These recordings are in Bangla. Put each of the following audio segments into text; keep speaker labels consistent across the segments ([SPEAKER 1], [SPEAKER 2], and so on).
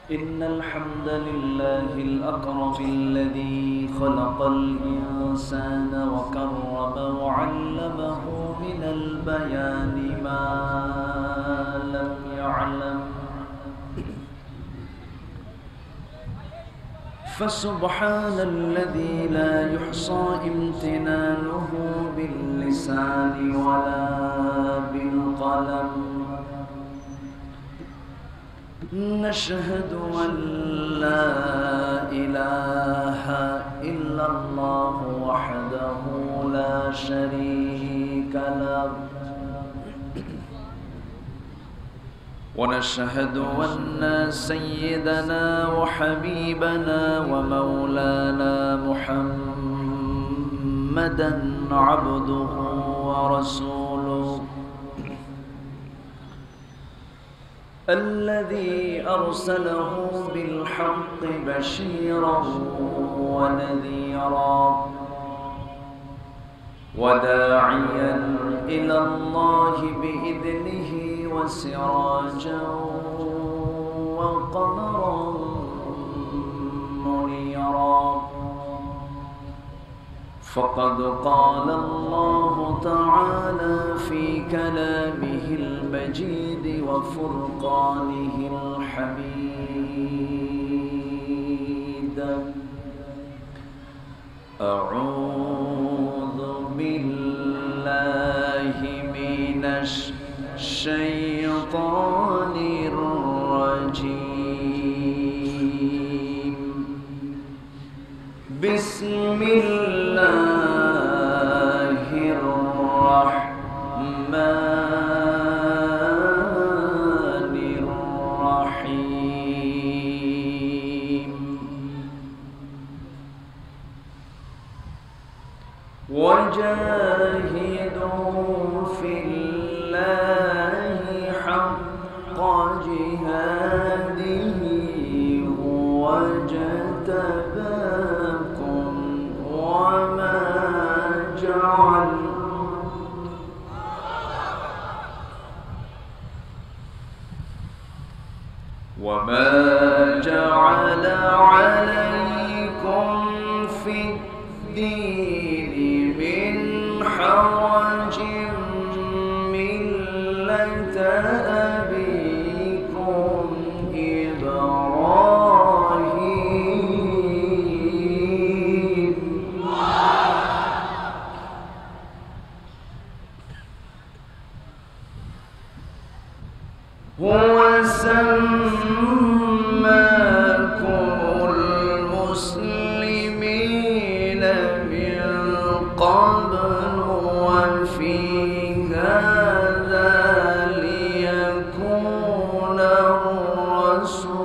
[SPEAKER 1] إن الحمد لله الأكرم الذي خلق الإنسان وكرم وعلمه من البيان ما لم يعلم، فسبحان الذي لا يحصى امتنانه باللسان ولا بالقلم. نشهد أن لا إله إلا الله وحده لا شريك له، ونشهد أن سيدنا وحبيبنا ومولانا محمدًا عبده ورسوله الذي أرسله بالحق بشيرا ونذيرا وداعيا إلى الله بإذنه وسراجا وقمرا منيرا. فقد قال الله تعالى في كلامه المجيد وفرقانه الحميد: أعوذ بالله من الشيطان الرجيم. بسم الله الرحمن الرحيم. وجاهدوا في الله حق جهاده هو اجتباكم وما جعل عليكم في الدين من حرج ملة أبيكم إبراهيم هو سماكم المسلمين من قبل وفي هذا ليكون الرسول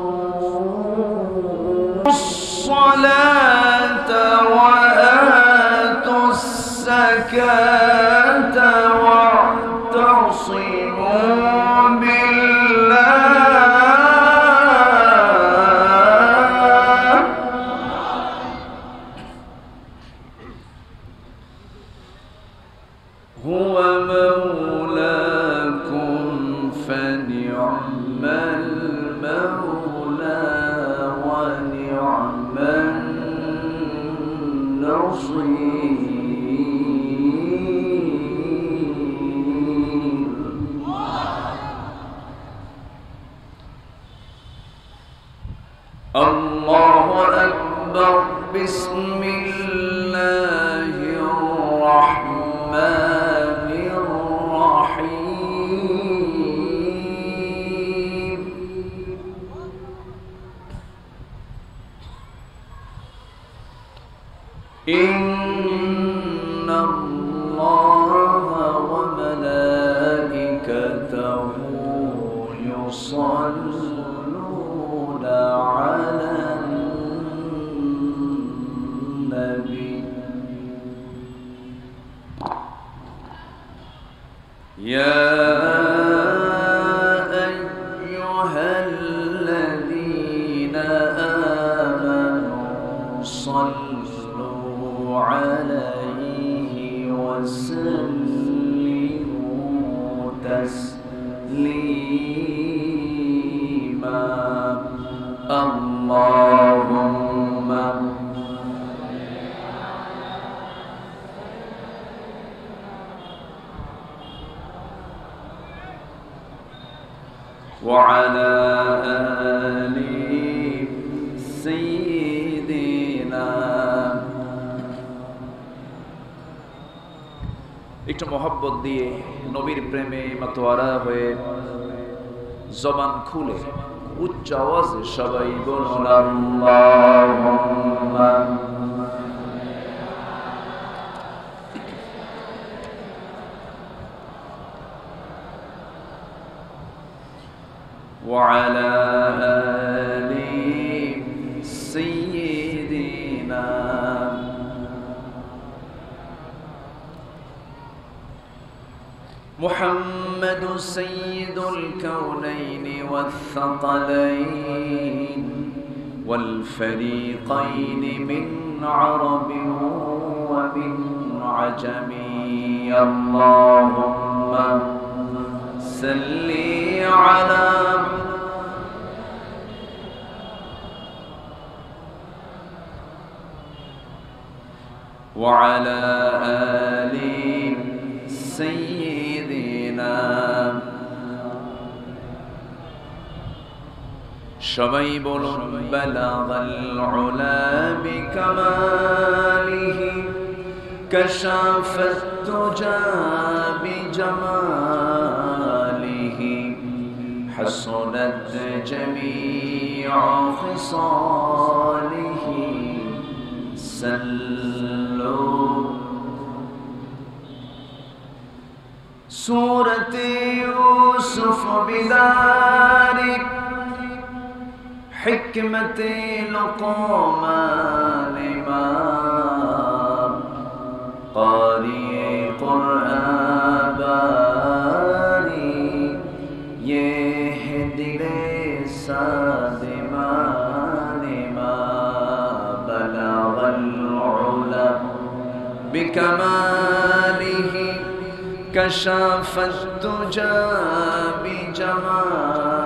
[SPEAKER 1] الصلاة وآتوا الزكاة واعتصموا بالله هو مولاكم فنعم المولى ونعم النصير. الله أكبر. بسم الله الرحمن الرحيم. إن الله وملائكته يصلون على النبي يا أيها الذين آمنوا صلوا عليه اللهم وعلى آل سيدنا একটু মহব্বত দিয়ে নবীর প্রেমে মাতোয়ারা হয়ে জবান খুলে উচ্চ আওয়াজে সবাই বলুন আল্লাহুম্মা وعلى آل سيدنا محمد سيد الكونين والثقلين والفريقين من عرب ومن عجم اللهم صل على وعلى آل سيدنا সবাই বলুন বালাগাল উলা বিকামালিহি কাশাফাত তুজা বিজামালিহি হাসনাত জামিউ খিসালিহি সাল্লু سورة يوسف بدارك حكمة لقمان ما قارئ قرآن باري يهدي لسادمان ما بلغ العلا بكماله كشف الدجى بجماله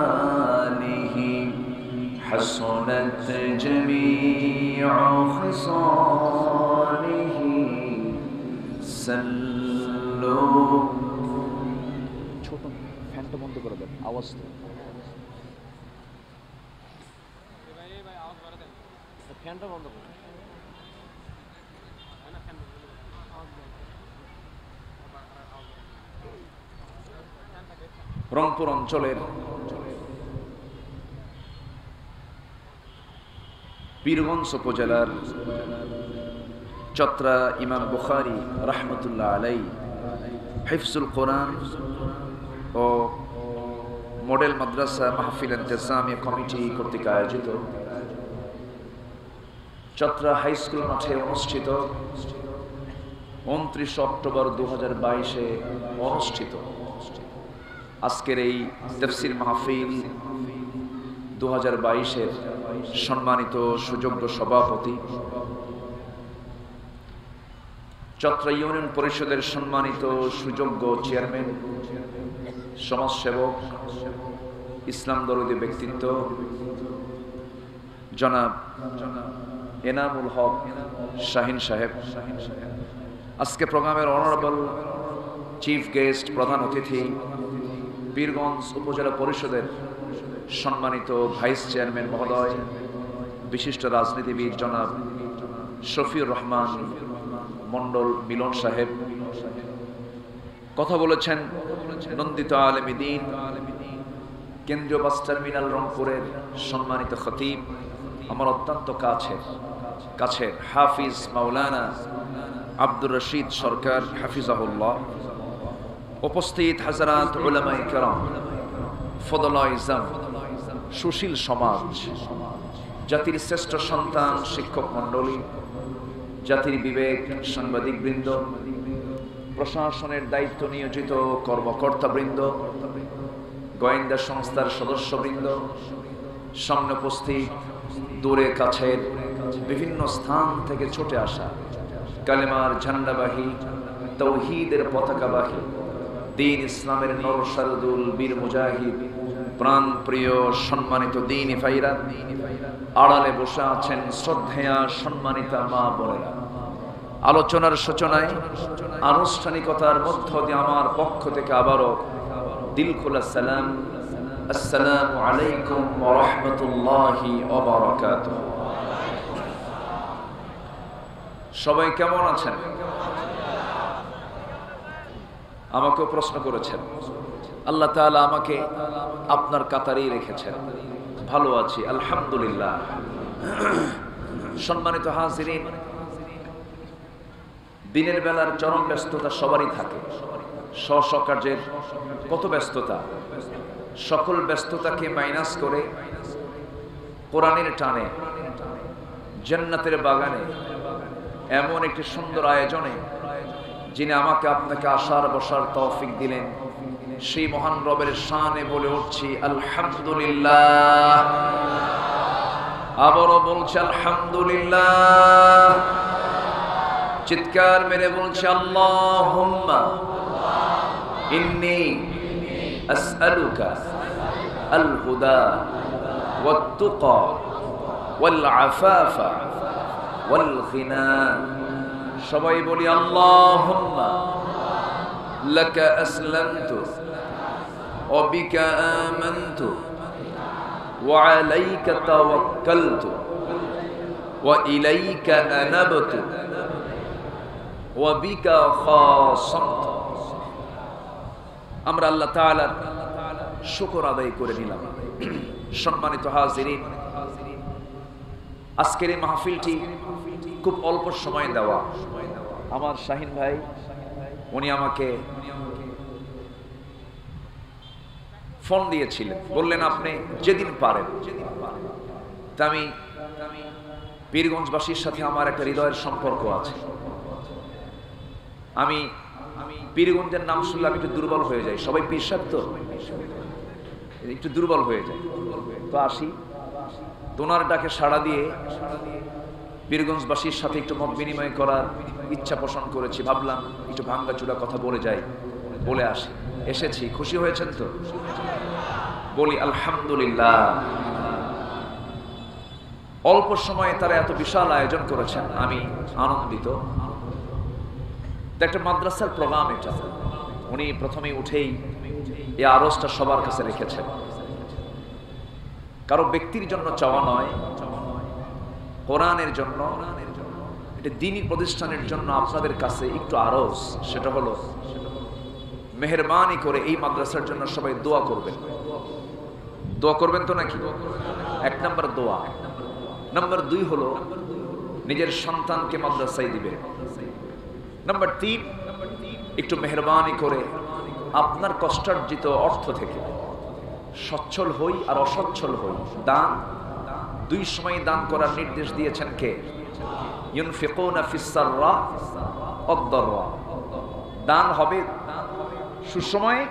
[SPEAKER 1] حسنت جميع خصاله سلوا ছোট ফ্যানটা বন্ধ করে দেন আওয়াজ ফ্যানটা বন্ধ করুন রংপুর অঞ্চলের পীরগঞ্জ উপজেলার চত্রা ইমাম বুখারী রাহমাতুল্লাহ আলাইহি হিফজুল কোরআন ও মডেল মাদ্রাসা মাহফিল ইন্তেজামিয়া কমিটি কর্তৃক আয়োজিত চত্রা হাই স্কুল মাঠে অনুষ্ঠিত 29 অক্টোবর 2022 অনুষ্ঠিত আজকের এই তাফসীর মাহফিল 2022 এর সম্মানিত সুযোগ্য সভাপতি চট্টগ্রাম ইউনিয়ন পরিষদের সম্মানিত সুযোগ্য চেয়ারম্যান সমাজসেবক ইসলাম দরদি ব্যক্তিত্ব জনাব এনামুল হক শাহিন সাহেব, আজকে প্রোগ্রামের অনারেবল চিফ গেস্ট প্রধান অতিথি পীরগঞ্জ উপজেলা পরিষদের সম্মানিত ভাইস চেয়ারম্যান মহোদয়, বিশিষ্ট রাজনীতিবিদ জনাব শফিউর রহমান মন্ডল মিলন সাহেব, কথা বলেছেন নন্দিত আলেমী দ্বীন কেন্দ্রীয় বাস টার্মিনাল রংপুরের সম্মানিত খতিব, আমার অত্যন্ত কাছের হাফিজ মাওলানা আব্দুর রশিদ সরকার হাফিজাহুল্লাহ, উপস্থিত হাজরাত উলামায়ে কেরাম, ফদলায়ে ইজম, সুশীল সমাজ, জাতির শ্রেষ্ঠ সন্তান শিক্ষক মণ্ডলী, জাতির বিবেক সাংবাদিকবৃন্দ, প্রশাসনের দায়িত্ব নিয়োজিত কর্মকর্তাবৃন্দ, গোয়েন্দা সংস্থার সদস্যবৃন্দ, সামনে উপস্থিত দূরে কাছের বিভিন্ন স্থান থেকে ছুটে আসা কালেমার ঝান্ডাবাহী, তৌহিদের পতাকাবাহী, দ্বীন ইসলামের নরসারদুল বীর মুজাহিদ প্রাণ প্রিয় সম্মানিত দ্বীনি ভাইরা, আড়ালে বসে আছেন শ্রদ্ধেয়া সম্মানিতা মা বোনেরা, আলোচনার সূচনায় আনুষ্ঠানিকতার মধ্য দিয়ে আমার পক্ষ থেকে আবারও দিল খোলা সালাম, আসসালামু আলাইকুম ওয়া রাহমাতুল্লাহি ওয়া বারাকাতুহু। সবাই কেমন আছেন? আমাকেও প্রশ্ন করেছেন, আল্লাহ তাআলা আমাকে আপনার কাতারেই রেখেছেন। ভালো আছি আলহামদুলিল্লাহ। সম্মানিত হাজিরিন, দিনের বেলার চরম ব্যস্ততা সবারই থাকে, স্ব কার্যের কত ব্যস্ততা। সকল ব্যস্ততাকে মাইনাস করে কোরআনের টানে জান্নাতের বাগানে এমন একটি সুন্দর আয়োজনে যিনি আমাকে আপনাকে আসার বসার তৌফিক দিলেন, সেই মহান রবের শানে বলে উঠছি আলহামদুলিল্লাহ। আবারও বলছি আলহামদুলিল্লাহ। চিৎকার মেরে বলছি আল্লাহুম্মা ইন্নী আসআলুকা আল হুদা ওয়াত তুকা ওয়াল আফাফা ওয়াল গিনা। সবাই বলি আল্লাহুম্মা লাকা আসলামতু ওয়া বিকা আমানতু ওয়া আলাইকা তাওয়াক্কালতু ওয়া ইলাইকা আনাবতু ওয়া বিকা খাসামতু। আমরা আল্লাহ তাআলার শুকর আদায় করে নিলাম। সম্মানিত হাজিরিন, আজকের এই মাহফিলটি খুব অল্প সময় দেওয়া। আমার শাহিন ভাই উনি আমাকে ফোন দিয়েছিলেন, বললেন আপনি যেদিন পারেন। তা আমি পীরগঞ্জবাসীর সাথে আমার একটা হৃদয়ের সম্পর্ক আছে। আমি পীরগঞ্জের নাম শুনলে আমি একটু দুর্বল হয়ে যাই। সবাই পীর সাহেব তো একটু দুর্বল হয়ে যায়, তো আসি। তোনার ডাকে সাড়া দিয়ে পীরগঞ্জবাসীর সাথে একটু মত বিনিময় করার ইচ্ছা পোষণ করেছি। ভাবলাম একটু ভাঙ্গাচুরা কথা বলে যাই, বলে আসি। এসেছি, খুশি হয়েছেন তো? বলি আলহামদুলিল্লাহ। অল্প সময়ে তারা এত বিশাল আয়োজন করেছেন, আমি আনন্দিত। একটা মাদ্রাসার প্রোগ্রাম এটা। উনি প্রথমেই উঠেই এই আরজটা সবার কাছে রেখেছেন। কারো ব্যক্তির জন্য চাওয়া নয়, কোরআনের জন্য, এটা দ্বীনি প্রতিষ্ঠানের জন্য আপনাদের কাছে একটু আরজ। সেটা হলো মেহেরবানি করে এই মাদ্রাসার জন্য সবাই দোয়া করবেন। দোয়া করবেন তো নাকি? এক নম্বর দোয়া। নম্বর 2 হলো নিজের সন্তানকে মাদ্রাসায় দিবেন। নম্বর 3, একটু মেহেরবানি করে আপনার কষ্টার্জিত অর্থ থেকে সচ্ছল হই আর অসচ্ছল হই। দান 2 সময় দান করার নির্দেশ দিয়েছেন কে? ইউনফিকুনা ফিস সাররা ওয়াদ দাররা। দান হবে সুসময়ে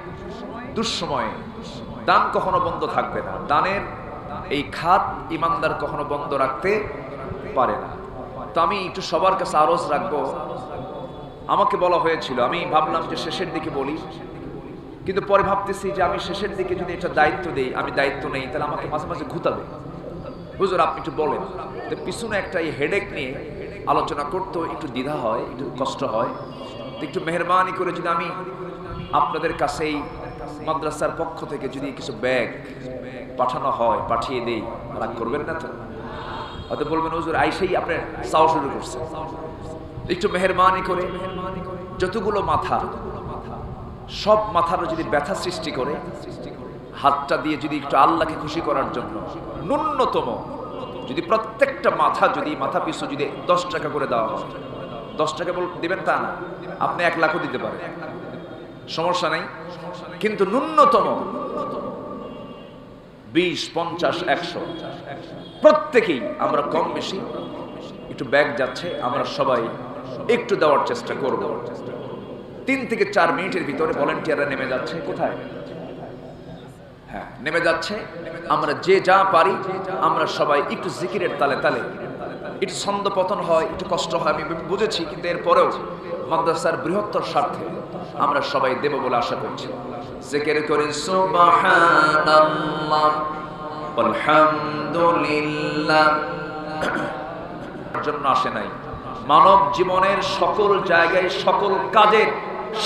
[SPEAKER 1] দুঃসময়ে, দান কখনো বন্ধ থাকবে না। দানের এই খাত ইমানদার কখনো বন্ধ রাখতে পারে না। তো আমি একটু সবার কাছে আরজ রাখবো। আমাকে বলা হয়েছিল, আমি ভাবলাম যে শেষের দিকে বলি, কিন্তু পরে ভাবতেছি যে আমি শেষের দিকে যদি এটা দায়িত্ব দেই, আমি দায়িত্ব নেই, তাহলে আমাকে মাঝে মাঝে ঘুতাবে। হুজুর আপনি একটু বলেন। তো পিছনে একটা এই হেডেক নিয়ে আলোচনা করতেও একটু দ্বিধা হয়, একটু কষ্ট হয়। তো একটু মেহেরবানি করে যদি আমি আপনাদের কাছেই মাদ্রাসার পক্ষ থেকে যদি কিছু ব্যাগ পাঠানো হয়, পাঠিয়ে দেই, রাগ করবেন না তো? হয়তো বলবেন হুজুর আইসেই আপনি চাওয়া শুরু করছেন। একটু মেহেরবানি করে যতগুলো মাথা, সব মাথারও যদি ব্যথা সৃষ্টি করে, হাতটা দিয়ে যদি একটু আল্লাহকে খুশি করার জন্য ন্যূনতম যদি প্রত্যেকটা মাথা, যদি মাথা পিছু যদি 10 টাকা করে দেওয়া হয়, 10 টাকা দিবেন তা না, আপনি 1 লাখও দিতে পারেন, সমস্যা নাই। কিন্তু ন্যূনতম 20, 50, 100 প্রত্যেকেই আমরা কম বেশি একটু ব্যাগ যাচ্ছে, আমরা সবাই একটু দেওয়ার চেষ্টা করব। 3 থেকে 4 মিনিটের ভিতরে ভলান্টিয়াররা নেমে যাচ্ছে। কোথায়? হ্যাঁ, নেমে যাচ্ছে। আমরা যে যা পারি আমরা সবাই একটু জিকিরের তালে তালে, একটু ছন্দ পতন হয়, একটু কষ্ট হয়, আমি বুঝেছি, কিন্তু এরপরেও মাদ্রাসার বৃহত্তর স্বার্থে আমরা সবাই দেব বলে আশা করছি। জিকির করি সুবহানাল্লাহ আলহামদুলিল্লাহ। জন্য আসে নাই, মানব জীবনের সকল জায়গায় সকল কাজের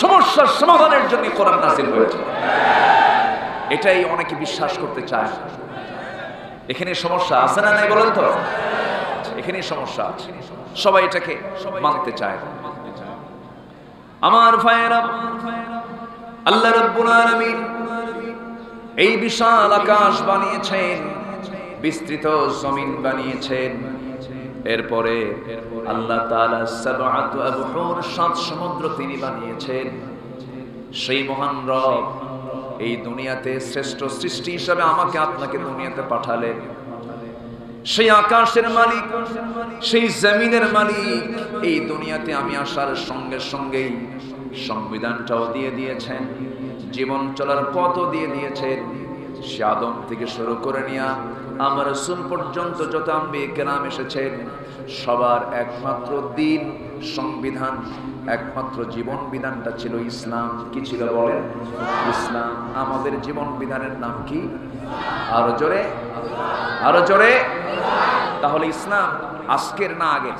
[SPEAKER 1] সমস্যার সমাধানের জন্য কোরআন নাযিল হয়েছে। এটাই অনেকে বিশ্বাস করতে চায়। এখানে সমস্যা আছে না নাই বলেন তো? এখানে সমস্যা আছে, সবাই এটাকে মানতে চায়। আমার ভাইয়েরা, আল্লাহ রাব্বুল আলামিন এই বিশাল আকাশ বানিয়েছেন, বিস্তৃত জমিন বানিয়েছেন, এরপরে আল্লাহ তাআলা সাবআতু আবহুর, 7 সমুদ্র তিনি বানিয়েছেন। সেই মহান রব এই দুনিয়াতে শ্রেষ্ঠ সৃষ্টি হিসাবে আমাকে আপনাকে দুনিয়াতে পাঠালেন। সেই আকাশের মালিক, সেই জমিনের মালিক এই দুনিয়াতে আমি আসার সঙ্গে সঙ্গেই সংবিধানটাও দিয়ে দিয়েছেন, জীবন চলার পথও দিয়ে দিয়েছেন। সে আদম থেকে শুরু করে নিয়ে আমার রাসূল পর্যন্ত যত আম্বিয়া কেরাম এসেছেন, সবার একমাত্র দিন, সংবিধান, একমাত্র জীবন বিধানটা ছিল ইসলাম। কি ছিল বলেন? ইসলাম। আমাদের জীবন বিধানের নাম কি? আরো জোরে, আরো জোরে। তাহলে ইসলাম আজকের না আগের?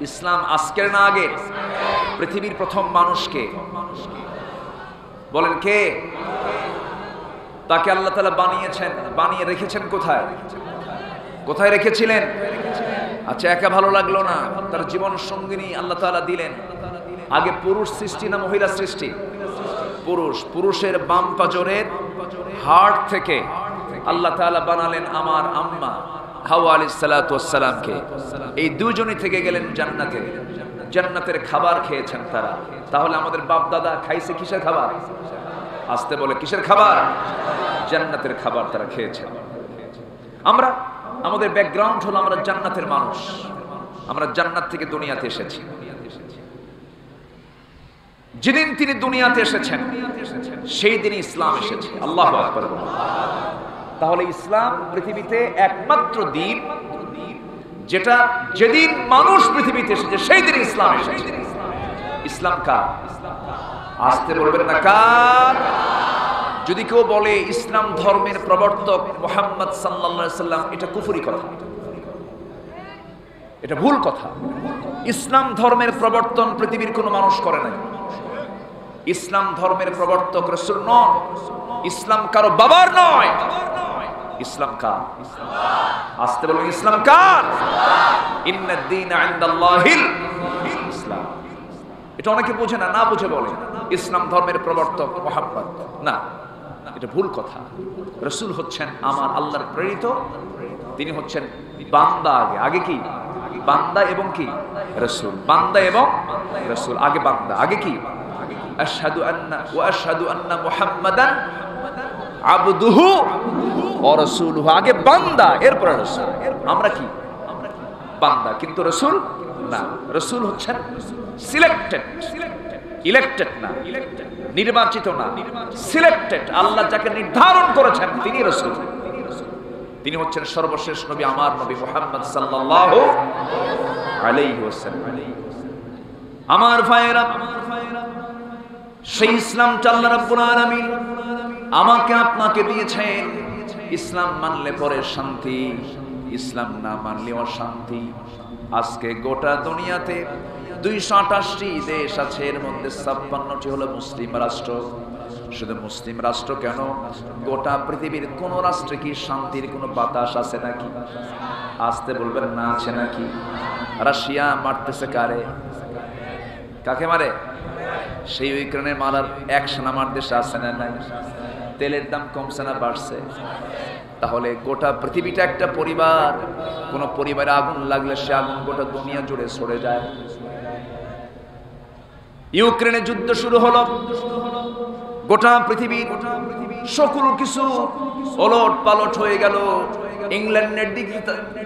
[SPEAKER 1] ইসলাম আজকের না আগের? পৃথিবীর প্রথম মানুষকে বলেন কে? তাকে আল্লাহ তাআলা বানিয়েছেন, বানিয়ে রেখেছেন কোথায়? কোথায় রেখেছিলেন? আচ্ছা, একা ভালো লাগলো না, তার জীবন সঙ্গিনী আল্লাহ তাআলা দিলেন। আগে পুরুষ সৃষ্টি না মহিলা সৃষ্টি? পুরুষ। পুরুষের বাম পাজরের হাড় থেকে আল্লাহ তাআলা বানালেন আমার আম্মা হাওয়া আলাইহিস সালাতু ওয়াস সালামকে। এই দুজনই থেকে গেলেন জান্নাতে। জান্নাতের খাবার খেয়েছেন তারা। তাহলে আমাদের বাপ দাদা খাইছে কিসের খাবার? আসতে বলে কিসের খাবার? জান্নাতের খাবার তারা খেয়েছেন। আমরা, আমাদের ব্যাকগ্রাউন্ড হলো আমরা জান্নাতের মানুষ, আমরা জান্নাত থেকে দুনিয়াতে এসেছি। যেদিন তিনি দুনিয়াতে এসেছেন সেই দিনই ইসলাম এসেছে। আল্লাহু আকবার। তাহলে ইসলাম পৃথিবীতে একমাত্র দিন যেটা, যেদিন মানুষ পৃথিবীতে এসেছে সেই দিন ইসলাম এসেছে। ইসলাম কার? আসতে বলবেন না কার? যদি কেউ বলে ইসলাম ধর্মের প্রবর্তক মুহাম্মদ সাল্লাল্লাহু আলাইহি সাল্লাম, এটা কুফরি কথা, এটা ভুল কথা। ইসলাম ধর্মের প্রবর্তন পৃথিবীর কোনো মানুষ করে নাই। ইসলাম ধর্মের প্রবর্তক রাসূল নন। ইসলাম কারো বাবার নয়। ইসলাম কার? আসতে বলুন, ইসলাম কার? ইন্নাদ দীনা ইনদাল্লাহিল ইসলাম। এটা অনেকে বোঝে না, না বুঝে বলে ইসলাম ধর্মের প্রবর্তক মুহাম্মদ। না, এটা ভুল কথা। রাসূল হচ্ছেন আমার আল্লাহর প্রেরিত, তিনি হচ্ছেন বান্দা। আগে আগে কি? বান্দা এবং কি? রাসূল। বান্দা এবং রাসূল, আগে বান্দা, আগে কি? আশহাদু আন্না ওয়া আশহাদু আন্না মুহাম্মাদান আবদুহু ওয়া রাসূলুহু। আগে বান্দা, এরপর রাসূল। আমরা কি? বান্দা, কিন্তু রাসূল না। রাসূল হচ্ছেন সিলেক্টেড, ইলেক্টেড না, নির্বাচিত না, সিলেক্টেড। আল্লাহ যাকে নির্ধারণ করেছেন তিনি রাসূল। তিনি হচ্ছেন সর্বশেষ নবী, আমার নবী মুহাম্মদ সাল্লাল্লাহু আলাইহি ওয়াসাল্লাম। আমার ভাইয়েরা, সেই ইসলাম আল্লাহ রাব্বুল আলামিন আমাকে আপনাকে দিয়েছেন। ইসলাম মানলে পরে শান্তি, ইসলাম না মানলে অশান্তি। আজকে গোটা দুনিয়াতে 228টি দেশ আছে, এর মধ্যে 56টি হলো মুসলিম রাষ্ট্র। শুধু মুসলিম রাষ্ট্র কেন, গোটা পৃথিবীর কোন রাষ্ট্রে কি শান্তির কোনো বাতাস আছে নাকি? আসতে বলবেন না, আছে নাকি? রাশিয়া মারতেছে কারে? কাকে মারে? সেই ইউক্রেনে মারার অ্যাকশন আমার দেশে আছে না নাই? তেলের দাম কমছে না বাড়ছে? তাহলে গোটা পৃথিবীটা একটা পরিবার। কোন পরিবারে আগুন লাগলে সে আগুন গোটা দুনিয়া জুড়ে ছড়ে যায়। ইউক্রেনে যুদ্ধ শুরু হলো, গোটা পৃথিবী সকল কিছু ওলট পালট হয়ে গেল।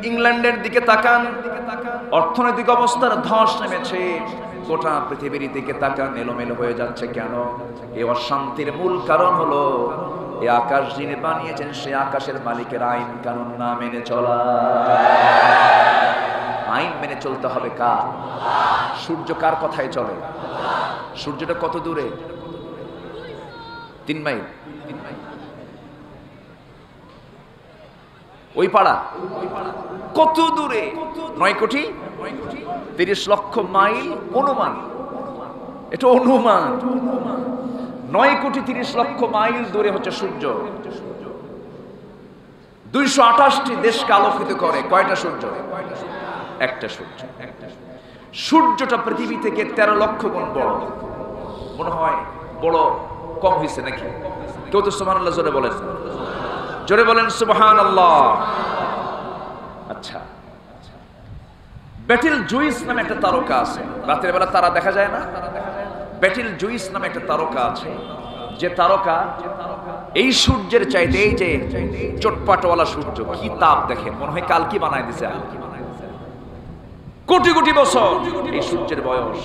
[SPEAKER 1] ইংল্যান্ডের দিকে তাকান, অর্থনৈতিক অবস্থার ধস নেমেছে। গোটা পৃথিবীর দিকে তাকান, এলোমেলো হয়ে যাচ্ছে। কেন? এই অশান্তির মূল কারণ হলো এই আকাশ যিনি বানিয়েছেন সে আকাশের মালিকের আইন কানুন না মেনে চলা। আইন মেনে চলতে হবে কার? সূর্য কার কথায় চলে? সূর্যটা কত দূরে? 3 মাইল ওই পাড়া কত দূরে? 9 কোটি 30 লক্ষ মাইল অনুমান, এটা অনুমান। 9 কোটি 30 লক্ষ মাইল দূরে হচ্ছে সূর্য। 228টি দেশকে আলোকিত করে কয়টা সূর্য? একটা সূর্য। সূর্যটা পৃথিবী থেকে 13 লক্ষ গুণ বড়। মনে হয় বড় কম হয়েছে নাকি? কেউ তো সুবহানাল্লাহ জোরে বলেন, জোরে বলেন সুবহানাল্লাহ। আচ্ছা, ব্যাটেল জুইস নামে একটা তারকা আছে, রাতের বেলা তারা দেখা যায় না? ব্যাটেল জুইস নামে একটা তারকা আছে, যে তারকা এই সূর্যের চাইতে, এই যে চটপাটওয়ালা সূর্য, কি তাপ দেখেন, মনে হয় কাল কি বানায় দিছে। কোটি কোটি বছর এই সূর্যের বয়স।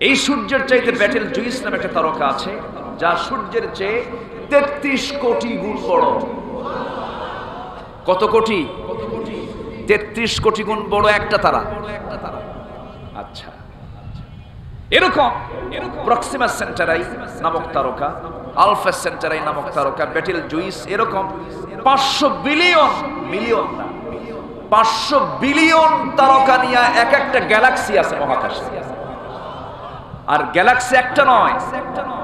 [SPEAKER 1] এই সূর্যের চাইতে ব্যাটেল জুইস নামে একটা তারকা আছে, যা সূর্যের চেয়ে 33 কোটি গুণ বড়। কত কোটি? 33 কোটি গুণ বড় একটা তারা। আচ্ছা, এরকম প্রক্সিমা সেন্টারাই নামক তারকা, আলফা সেন্টারাই নামক তারকা, ব্যাটেল জুইস, এরকম 500 বিলিয়ন, মিলিয়ন না, 500 বিলিয়ন তারকা নিয়ে এক একটা গ্যালাক্সি আছে মহাকাশে। আর গ্যালাক্সি একটা নয়,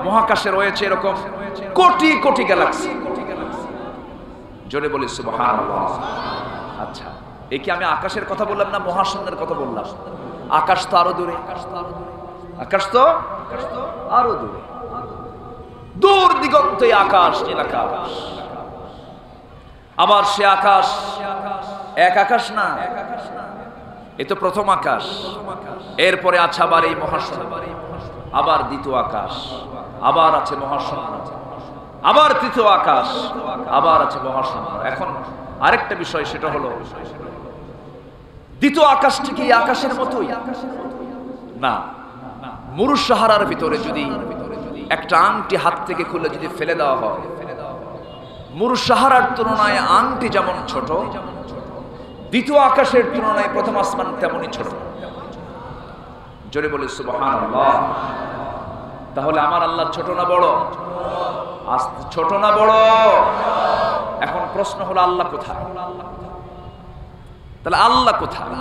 [SPEAKER 1] মহাকাশে রয়েছে এরকম কোটি কোটি গ্যালাক্সি। জোরে বলি সুবহানাল্লাহ। আচ্ছা, এই কি আমি আকাশের কথা বললাম না মহাশূন্যের কথা বললাম? আকাশ তো আরো দূরে, আকাশ তো আরো দূরে, দূর দিগন্তে আকাশ, নীল আকাশ। আবার সে আকাশ এক আকাশ না, এ তো প্রথম আকাশ। এরপরে আছে আবার এই মহাশূন্য, আবার দ্বিতীয় আকাশ, আবার আছে মহাশূন্য, আবার তৃতীয় আকাশ, আবার আছে মহাশূন্য। এখন আরেকটা বিষয়, সেটা হলো দ্বিতীয় আকাশটি কি আকাশের মতোই? না। মুরু সাহারার ভিতরে যদি একটা আংটি হাত থেকে খুলে যদি ফেলে দেওয়া হয়, মুরু সাহারার তুলনায় আংটি যেমন ছোট, দ্বিতীয় আকাশের তুলনায় প্রথম আসমান তেমনই ছোট। জোরে বলে সুবহানাল্লাহ। তাহলে আমার আল্লাহ ছোট না বড়? ছোট না বড়? এখন প্রশ্ন হলো আল্লাহ কোথায়? তাহলে আল্লাহ কোথায়?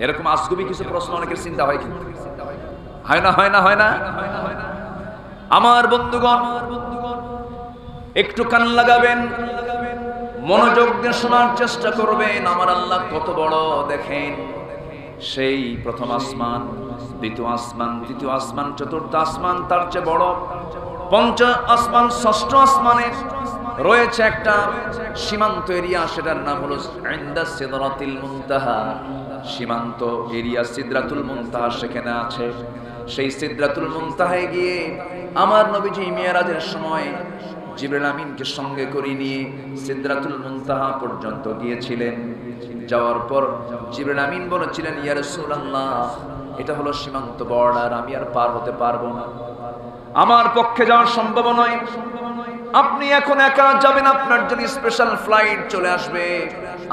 [SPEAKER 1] এরকম আজগুবি কিছু প্রশ্ন অনেকের চিন্তা হয়, কিন্তু হয় না, হয় না, হয় না? আমার বন্ধুগণ, একটু কান লাগাবেন, মনোযোগ দিয়ে শোনার চেষ্টা করবেন। আমার আল্লাহ কত বড় দেখেন। সেই প্রথম আসমান, দ্বিতীয় আসমান, তৃতীয় আসমান, চতুর্থ আসমান তার চেয়ে বড়। পঞ্চম আসমান, ষষ্ঠ আসমানে রয়েছে একটা সীমান্ত এরিয়া, সেটার নাম হলো ইনদা সিদরাতুল মুনতাহা। সীমান্ত এরিয়া সিদরাতুল মুনতাহা সেখানে আছে। সেই সিদরাতুল মুনতাহায় গিয়ে আমার নবীজি মিরাজের সময় জিবরিল আমিনকে সঙ্গে করে নিয়ে সিদরাতুল মুনতাহা পর্যন্ত গিয়েছিলেন। যাওয়ার পর জিবরিল আমিন বলেছিলেন, ইয়া রাসূলুল্লাহ, এটা হলো সীমান্ত বর্ডার, আমি আর পার হতে পারবো না, আমার পক্ষে যাওয়া সম্ভব নয়। আপনি এখন একা যাবেন, আপনার জন্য স্পেশাল ফ্লাইট চলে আসবে।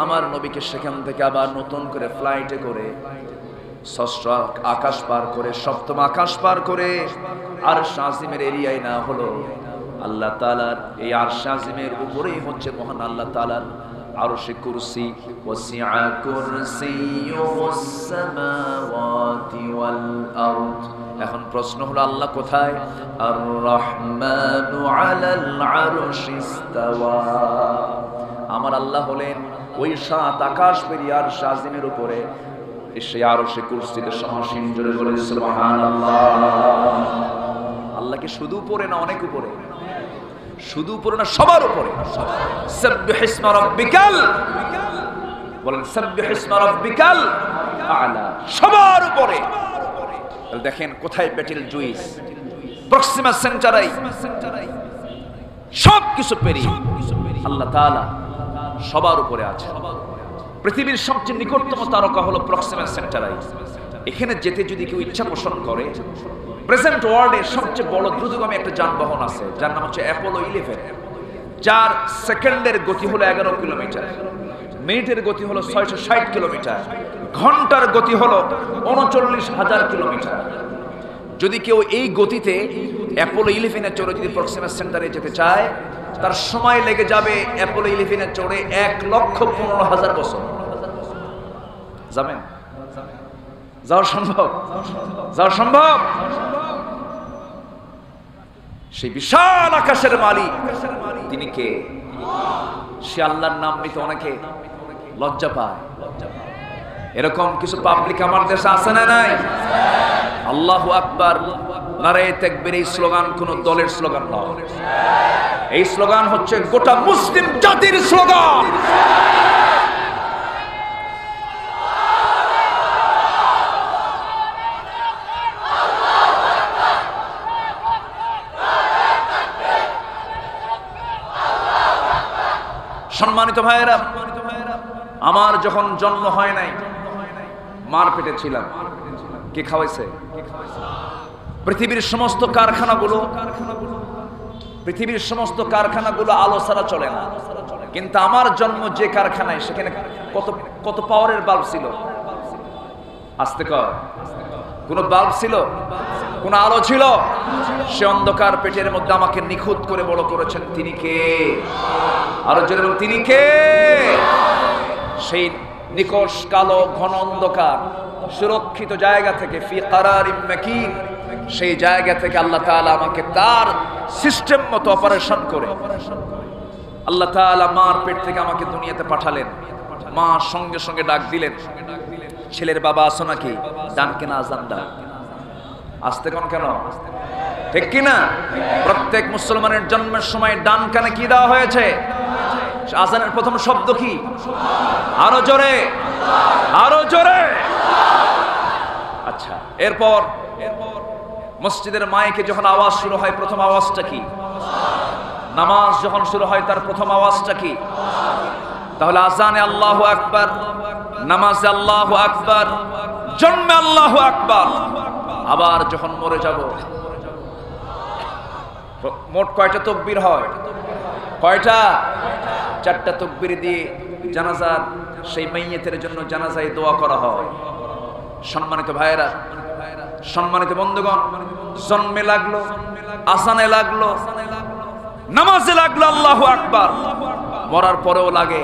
[SPEAKER 1] আমার নবীকে সেখান থেকে আবার নতুন করে ফ্লাইটে করে ষষ্ঠ আকাশ পার করে, সপ্তম আকাশ পার করে আরশ আজিমের এরিয়ায় না হলো আল্লাহ তাআলার এই আরশ আজিমের উপরেই হচ্ছে মহান আল্লাহ তাআলার আরশে কুরসি। ওয়াসিআ কুরসিয়ুস সামাওয়াতি ওয়াল আরদ। এখন প্রশ্ন হলো আল্লাহ কোথায়? আর রহমানু আলাল আরশি ইস্তাওয়া। আমার আল্লাহ হলেন ওই 7 আকাশ পেরিয়ে আরশ আজিমের উপরে এসে আরশে কুরসিতে সমাসীন। জোরে বলে সুবহানাল্লাহ। আল্লাহ কি শুধু উপরে না অনেক উপরে? শুধু উপরে না, সবার উপরে। সাব্বিহিসমা রাব্বিকাল, বলেন সাব্বিহিসমা রাব্বিকাল আ'লা, সবার উপরে। তাহলে দেখেন কোথায় ব্যাটেল জুইস, প্রক্সিমা সেন্টারাই, সব কিছু পেরিয়ে আল্লাহ তাআলা সবার উপরে আছে। পৃথিবীর সবচেয়ে নিকটতম তারকা হলো প্রক্সিমা সেন্টারাই। এখানে যেতে যদি কেউ ইচ্ছা পোষণ করে, প্রেজেন্ট ওয়ার্ল্ডে সবচেয়ে বড় দ্রুতগামী একটা যানবাহন আছে, যার নাম হচ্ছে অ্যাপোলো 11, যার সেকেন্ডের গতি হলো 11 কিলোমিটার, মিনিটের গতি হলো 660 কিলোমিটার, ঘন্টার গতি হলো 39,000 কিলোমিটার। যদি কেউ এই গতিতে অ্যাপোলো 11-এ চড়ে যদি প্রক্সিমা সেন্টারে যেতে চায়, তার সময় লেগে যাবে অ্যাপোলো 11-এ চড়ে 1,15,000 বছর। যাবেন? যাওয়া সম্ভব? যাওয়া সম্ভব? সেই বিশাল আকাশের মালিক তিনি কে? সে আল্লাহর নাম নিতে অনেকে লজ্জা পায়। এরকম কিছু পাবলিক আমার দেশে আছে না নাই? আল্লাহু আকবার, নারায়ে তাকবীর এই স্লোগান কোন দলের স্লোগান নয়। এই স্লোগান হচ্ছে গোটা মুসলিম জাতির স্লোগান। সম্মানিত ভাইয়েরা, আমার যখন জন্ম হয় নাই, মার পেটে ছিলাম, কে খাওয়াইছে? পৃথিবীর সমস্ত কারখানাগুলো আলো ছাড়া চলে না, কিন্তু আমার জন্ম যে কারখানায়, সেখানে কত কত পাওয়ারের বাল্ব ছিল? আস্তে কর, কোন বাল্ব ছিল? কোন আলো ছিল? সে অন্ধকার পেটের মধ্যে আমাকে নিখুঁত করে বড় করেছেন, তিনি কে? আরো জোরে বলুন, তিনি কে? সেই নিকষ কালো ঘন অন্ধকার সুরক্ষিত জায়গা থেকে, ফি কারারিম মাকিন, সেই জায়গা থেকে আল্লাহ তাআলা আমাকে তার সিস্টেম মতো অপারেশন করে আল্লাহ তাআলা মার পেট থেকে আমাকে দুনিয়াতে পাঠালেন। মা সঙ্গে সঙ্গে ডাক দিলেন, ছেলের বাবা আসো নাকি? ডান কেনা আজান ডাক। আসতে কোন কেন? ঠিক কিনা? প্রত্যেক মুসলমানের জন্মের সময় ডান কানে কি দেওয়া হয়েছে? আজানের প্রথম শব্দ কি? আরো জোরে, আরো জোরে। আচ্ছা, এরপর মসজিদের মাইকে যখন আওয়াজ শুরু হয়, প্রথম আওয়াজটা কি? নামাজ যখন শুরু হয়, তার প্রথম আওয়াজটা কি? তাহলে আজানে আল্লাহু আকবার, নামাজে আল্লাহু আকবার, জন্মে আল্লাহু আকবার। আবার যখন মরে যাব, মোট কয়টা তাকবীর হয়? কয়টা? 4টা তাকবীর দিয়ে জানাজার সেই মাইয়িতের জন্য জানাজায় দোয়া করা হয়। সম্মানিত ভাইয়েরা, সম্মানিত বন্ধুগণ, জন্মে লাগলো, আজানে লাগলো, নামাজে লাগলো আল্লাহু আকবার, মরার পরেও লাগে।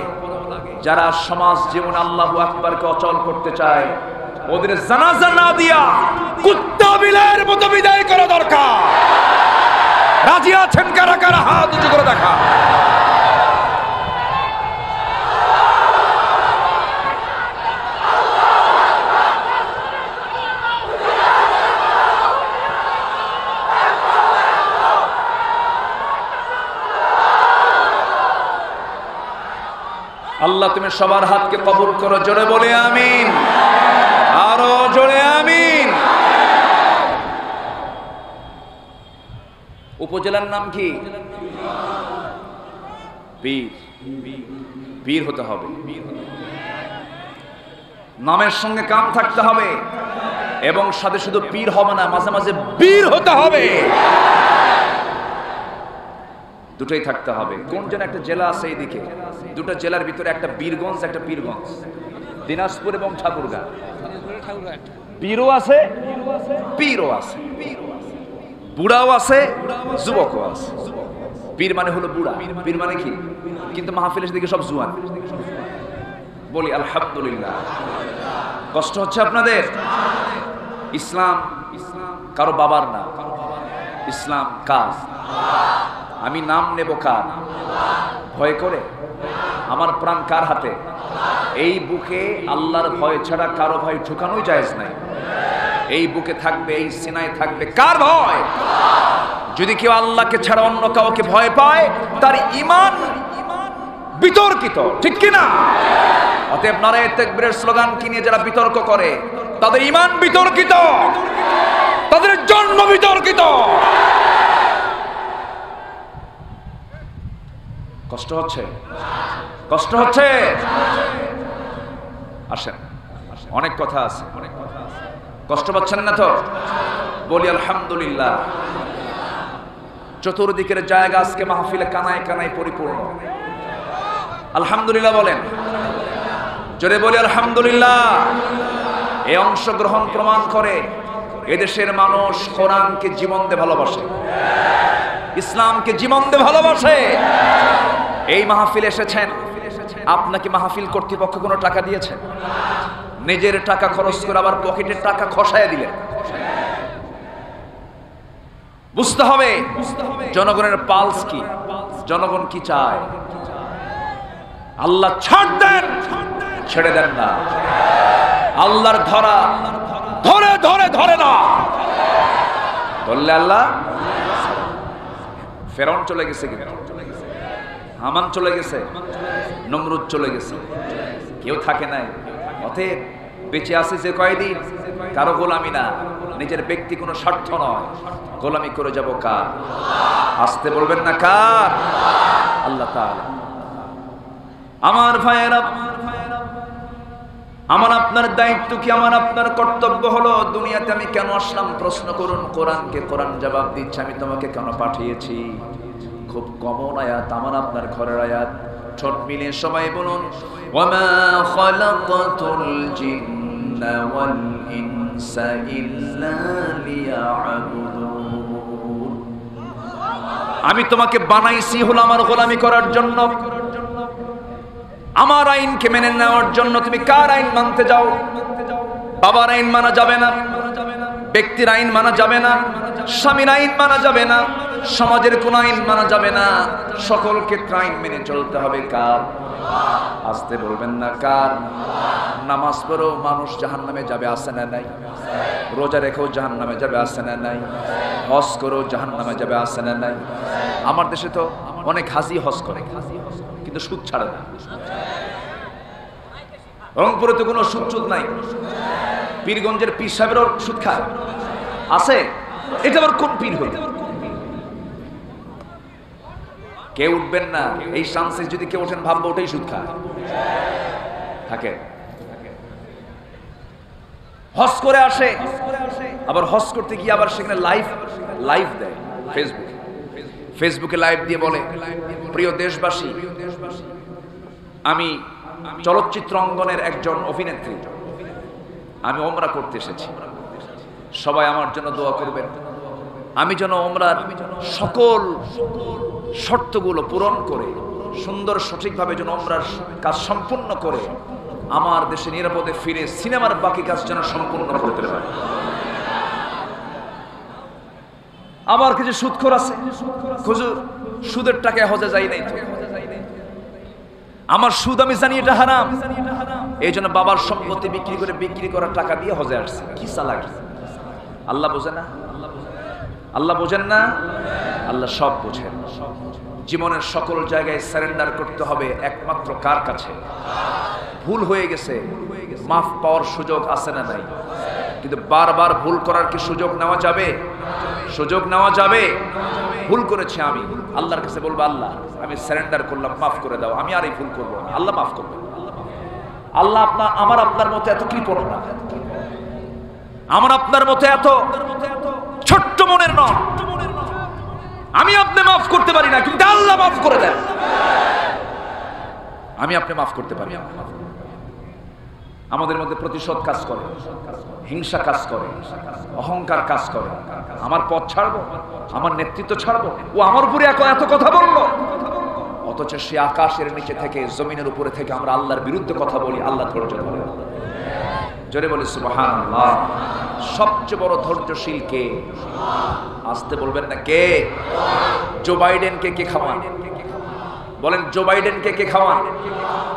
[SPEAKER 1] যারা সমাজ জীবনে আল্লাহু আকবারকে অচল করতে চায়, ওদের জানাজা না দিয়া কুত্তা বিলের মতো বিদায় করা দরকার। রাজি আছেন কারা কারা? হাত উঁচু করে দেখা। আল্লাহ তুমি সবার হাতকে কবুল করো, জোরে বলে আমিন, আরো জোরে আমিন। উপজেলার নাম কি? পীর। পীর হতে হবে, নামের সঙ্গে কাম থাকতে হবে, এবং সাথে শুধু পীর হবে না, মাঝে মাঝে বীর হতে হবে। দুটোই থাকতে হবে। কোন যেন একটা জেলা আছে এইদিকে, দুটো জেলার ভিতরে একটা বীরগঞ্জ, একটা পীরগঞ্জ, দিনাজপুর এবং ঠাকুরগাঁ। পীরও আছে, পীরও আছে, বুড়াও আছে, যুবকও আছে। পীর মানে হলো বুড়া, পীর মানে কি? কিন্তু মাহফিলের দিকে সব জুয়ান। বলি আলহামদুলিল্লাহ। কষ্ট হচ্ছে আপনাদের? ইসলাম কারো বাবার না, ইসলাম কাজ। আমি নাম নেব কার? ভয় করে? আমার প্রাণ কার হাতে? এই বুকে আল্লাহর ভয় ছাড়া কারো ভয় ঢুকানোই জায়েজ নাই। এই বুকে থাকবে, এই সিনায় থাকবে কার ভয়? যদি কেউ আল্লাহকে ছাড়া অন্য কাউকে ভয় পায়, তার ঈমান বিতর্কিত, ঠিক কি না? অতএব নারায়ে তাকবীরের স্লোগান কি নিয়ে যারা বিতর্ক করে, তাদের ঈমান বিতর্কিত, তাদের জন্ম বিতর্কিত। কষ্ট হচ্ছে? কষ্ট হচ্ছে? আসেন, অনেক কথা আছে। কষ্ট পাচ্ছেন না তো? বলি আলহামদুলিল্লাহ। চতুর্দিকের জায়গা আজকে মাহফিলে কানায় কানায় পরিপূর্ণ। আলহামদুলিল্লাহ বলেন, জোরে বলি আলহামদুলিল্লাহ। এই অংশগ্রহণ প্রমাণ করে এদেশের মানুষ কোরআনকে জীবন দিয়ে ভালোবাসে, ইসলামকে জীবন দিয়ে ভালোবাসে। এই মাহফিল এসেছেন, আপনাকে মাহফিল কর্তৃপক্ষ কোনো টাকা দিয়েছেন? নিজের টাকা খরচ করে আবার পকেটের টাকা খসায় দিলেন। বুঝতে হবে জনগণের পালস কি, জনগণ কি চায়। আল্লাহ ছাড় দেন, ছেড়ে দেন না। আল্লাহর ধরা ধরে ধরে ধরে না ধরলে আল্লাহ। ফেরাউন চলে গেছে, হামান চলে গেছে, নমরুদ চলে গেছে, কেউ থাকে নাই। অতএব বেঁচে আছে যে কয়দিন, কারো গোলামি না, নিজের ব্যক্তি কোনো স্বার্থ নয়। গোলামি করে যাব কার? আসতে বলবেন না কার? আল্লাহ তাআলা। আমার ভাইয়েরা, আমার আপনার দায়িত্ব কি, আমার আপনার কর্তব্য হলো দুনিয়াতে আমি কেন আসলাম প্রশ্ন করুন। কোরআনকে কোরআন জবাব দিচ্ছে আমি তোমাকে কেন পাঠিয়েছি। খুব কমন আয়াত, আমার আপনার ঘরের আয়াত। ঠোঁট মিলিয়ে সবাই বলুন, ওয়ামা খালাকাতুল জিন্না ওয়াল ইনসা ইল্লা লিয়াবুদুন। আমি তোমাকে বানাইছি হলো আমার গোলামি করার জন্য, আমার আইনকে মেনে নেওয়ার জন্য। তুমি কার আইন মানতে যাও? বাবার আইন মানা যাবে না, ব্যক্তির আইন মানা যাবে না, স্বামীর আইন মানা যাবে না, সমাজের কোন আইন মানা যাবে না। সকল ক্ষেত্রে আইন মেনে চলতে হবে কার? আসতে বলবেন না কার? নামাজ পড়েও মানুষ জাহান্নামে যাবে, আছে না নাই? রোজা রেখেও জাহান্নামে যাবে, আছে না নাই? হজ করেও জাহান্নামে যাবে, আছে না নাই? আমার দেশে তো অনেক হাজি হজ করে কিন্তু সুদ ছাড়ে না। রংপুরে তো কোনো সুদ চুদ নাই, পীরগঞ্জের পীর সাহেবেরও সুদ খায় আছে। এটা আবার কোন পীর হইল? কেউ উঠবেন না, এই চান্সে যদি কেউ ওঠেন ভাববো ওটাই সুদ খায় থাকে। হজ করে আসে, আবার হজ করতে গিয়ে আবার সেখানে লাইভ দেয় ফেসবুকে লাইভ দিয়ে বলে, প্রিয় দেশবাসী, আমি চলচ্চিত্র অঙ্গনের একজন অভিনেত্রী, আমি ওমরা করতে এসেছি, সবাই আমার জন্য দোয়া করবেন। আমি যেন ওমরার সকল শর্তগুলো পূরণ করে সুন্দর সঠিকভাবে যেন ওমরার কাজ সম্পূর্ণ করে আমার দেশে নিরাপদে ফিরে সিনেমার বাকি কাজ যেন সম্পূর্ণ করতে পারে। আবার কিছু সুদখোর আছে, হুজুর সুদের টাকায় হজে যাই নাই তো, আমার সুদ আমি জানি এটা হারাম, এই জন্য বাবার সম্পত্তি বিক্রি করার টাকা দিয়ে হজে আসছে। কি চালাকি! আল্লাহ বোঝে না? আল্লাহ বোঝেন না? আল্লাহ সব বোঝেন। জীবনের সকল জায়গায় সারেন্ডার করতে হবে একমাত্র কার কাছে? ভুল হয়ে গেছে, মাফ পাওয়ার সুযোগ আছে না নাই? কিন্তু বারবার ভুল করার কি সুযোগ নেওয়া যাবে? সুযোগ নেওয়া যাবে? ভুল করেছি আমি, আল্লাহর কাছে বলবো, আল্লাহ আমি সারেন্ডার করলাম, মাফ করে দাও, আমি আর এই ভুল করবো না। আল্লাহ মাফ করবে। আল্লাহ আমার আপনার মতো এত কৃপণ না, আমার আপনার মতো এত ছোট্ট মনের নয়। আমি আপনি মাফ করতে পারি না, কিন্তু আল্লাহ মাফ করে দেন। আমি আপনি মাফ করতে পারি না। আমাদের মধ্যে প্রতিশোধ কাজ করে, হিংসা কাজ করে, অহংকার কাজ করে। আমার পথ ছাড়বো, আমার নেতৃত্ব ছাড়বো, ও আমার উপরে এত কথা বললো, অথচ সে আকাশের নিচে থেকে জমিনের উপরে থেকে আমরা আল্লাহর বিরুদ্ধে কথা বলি, আল্লাহ ধৈর্য ধরে। জোরে বলি সুবহানাল্লাহ। সবচেয়ে বড় ধৈর্যশীল কে? আসতে বলবেন না কে? জো বাইডেনকে কে খাওয়ান? বলেন, জো বাইডেনকে কে খাওয়ান?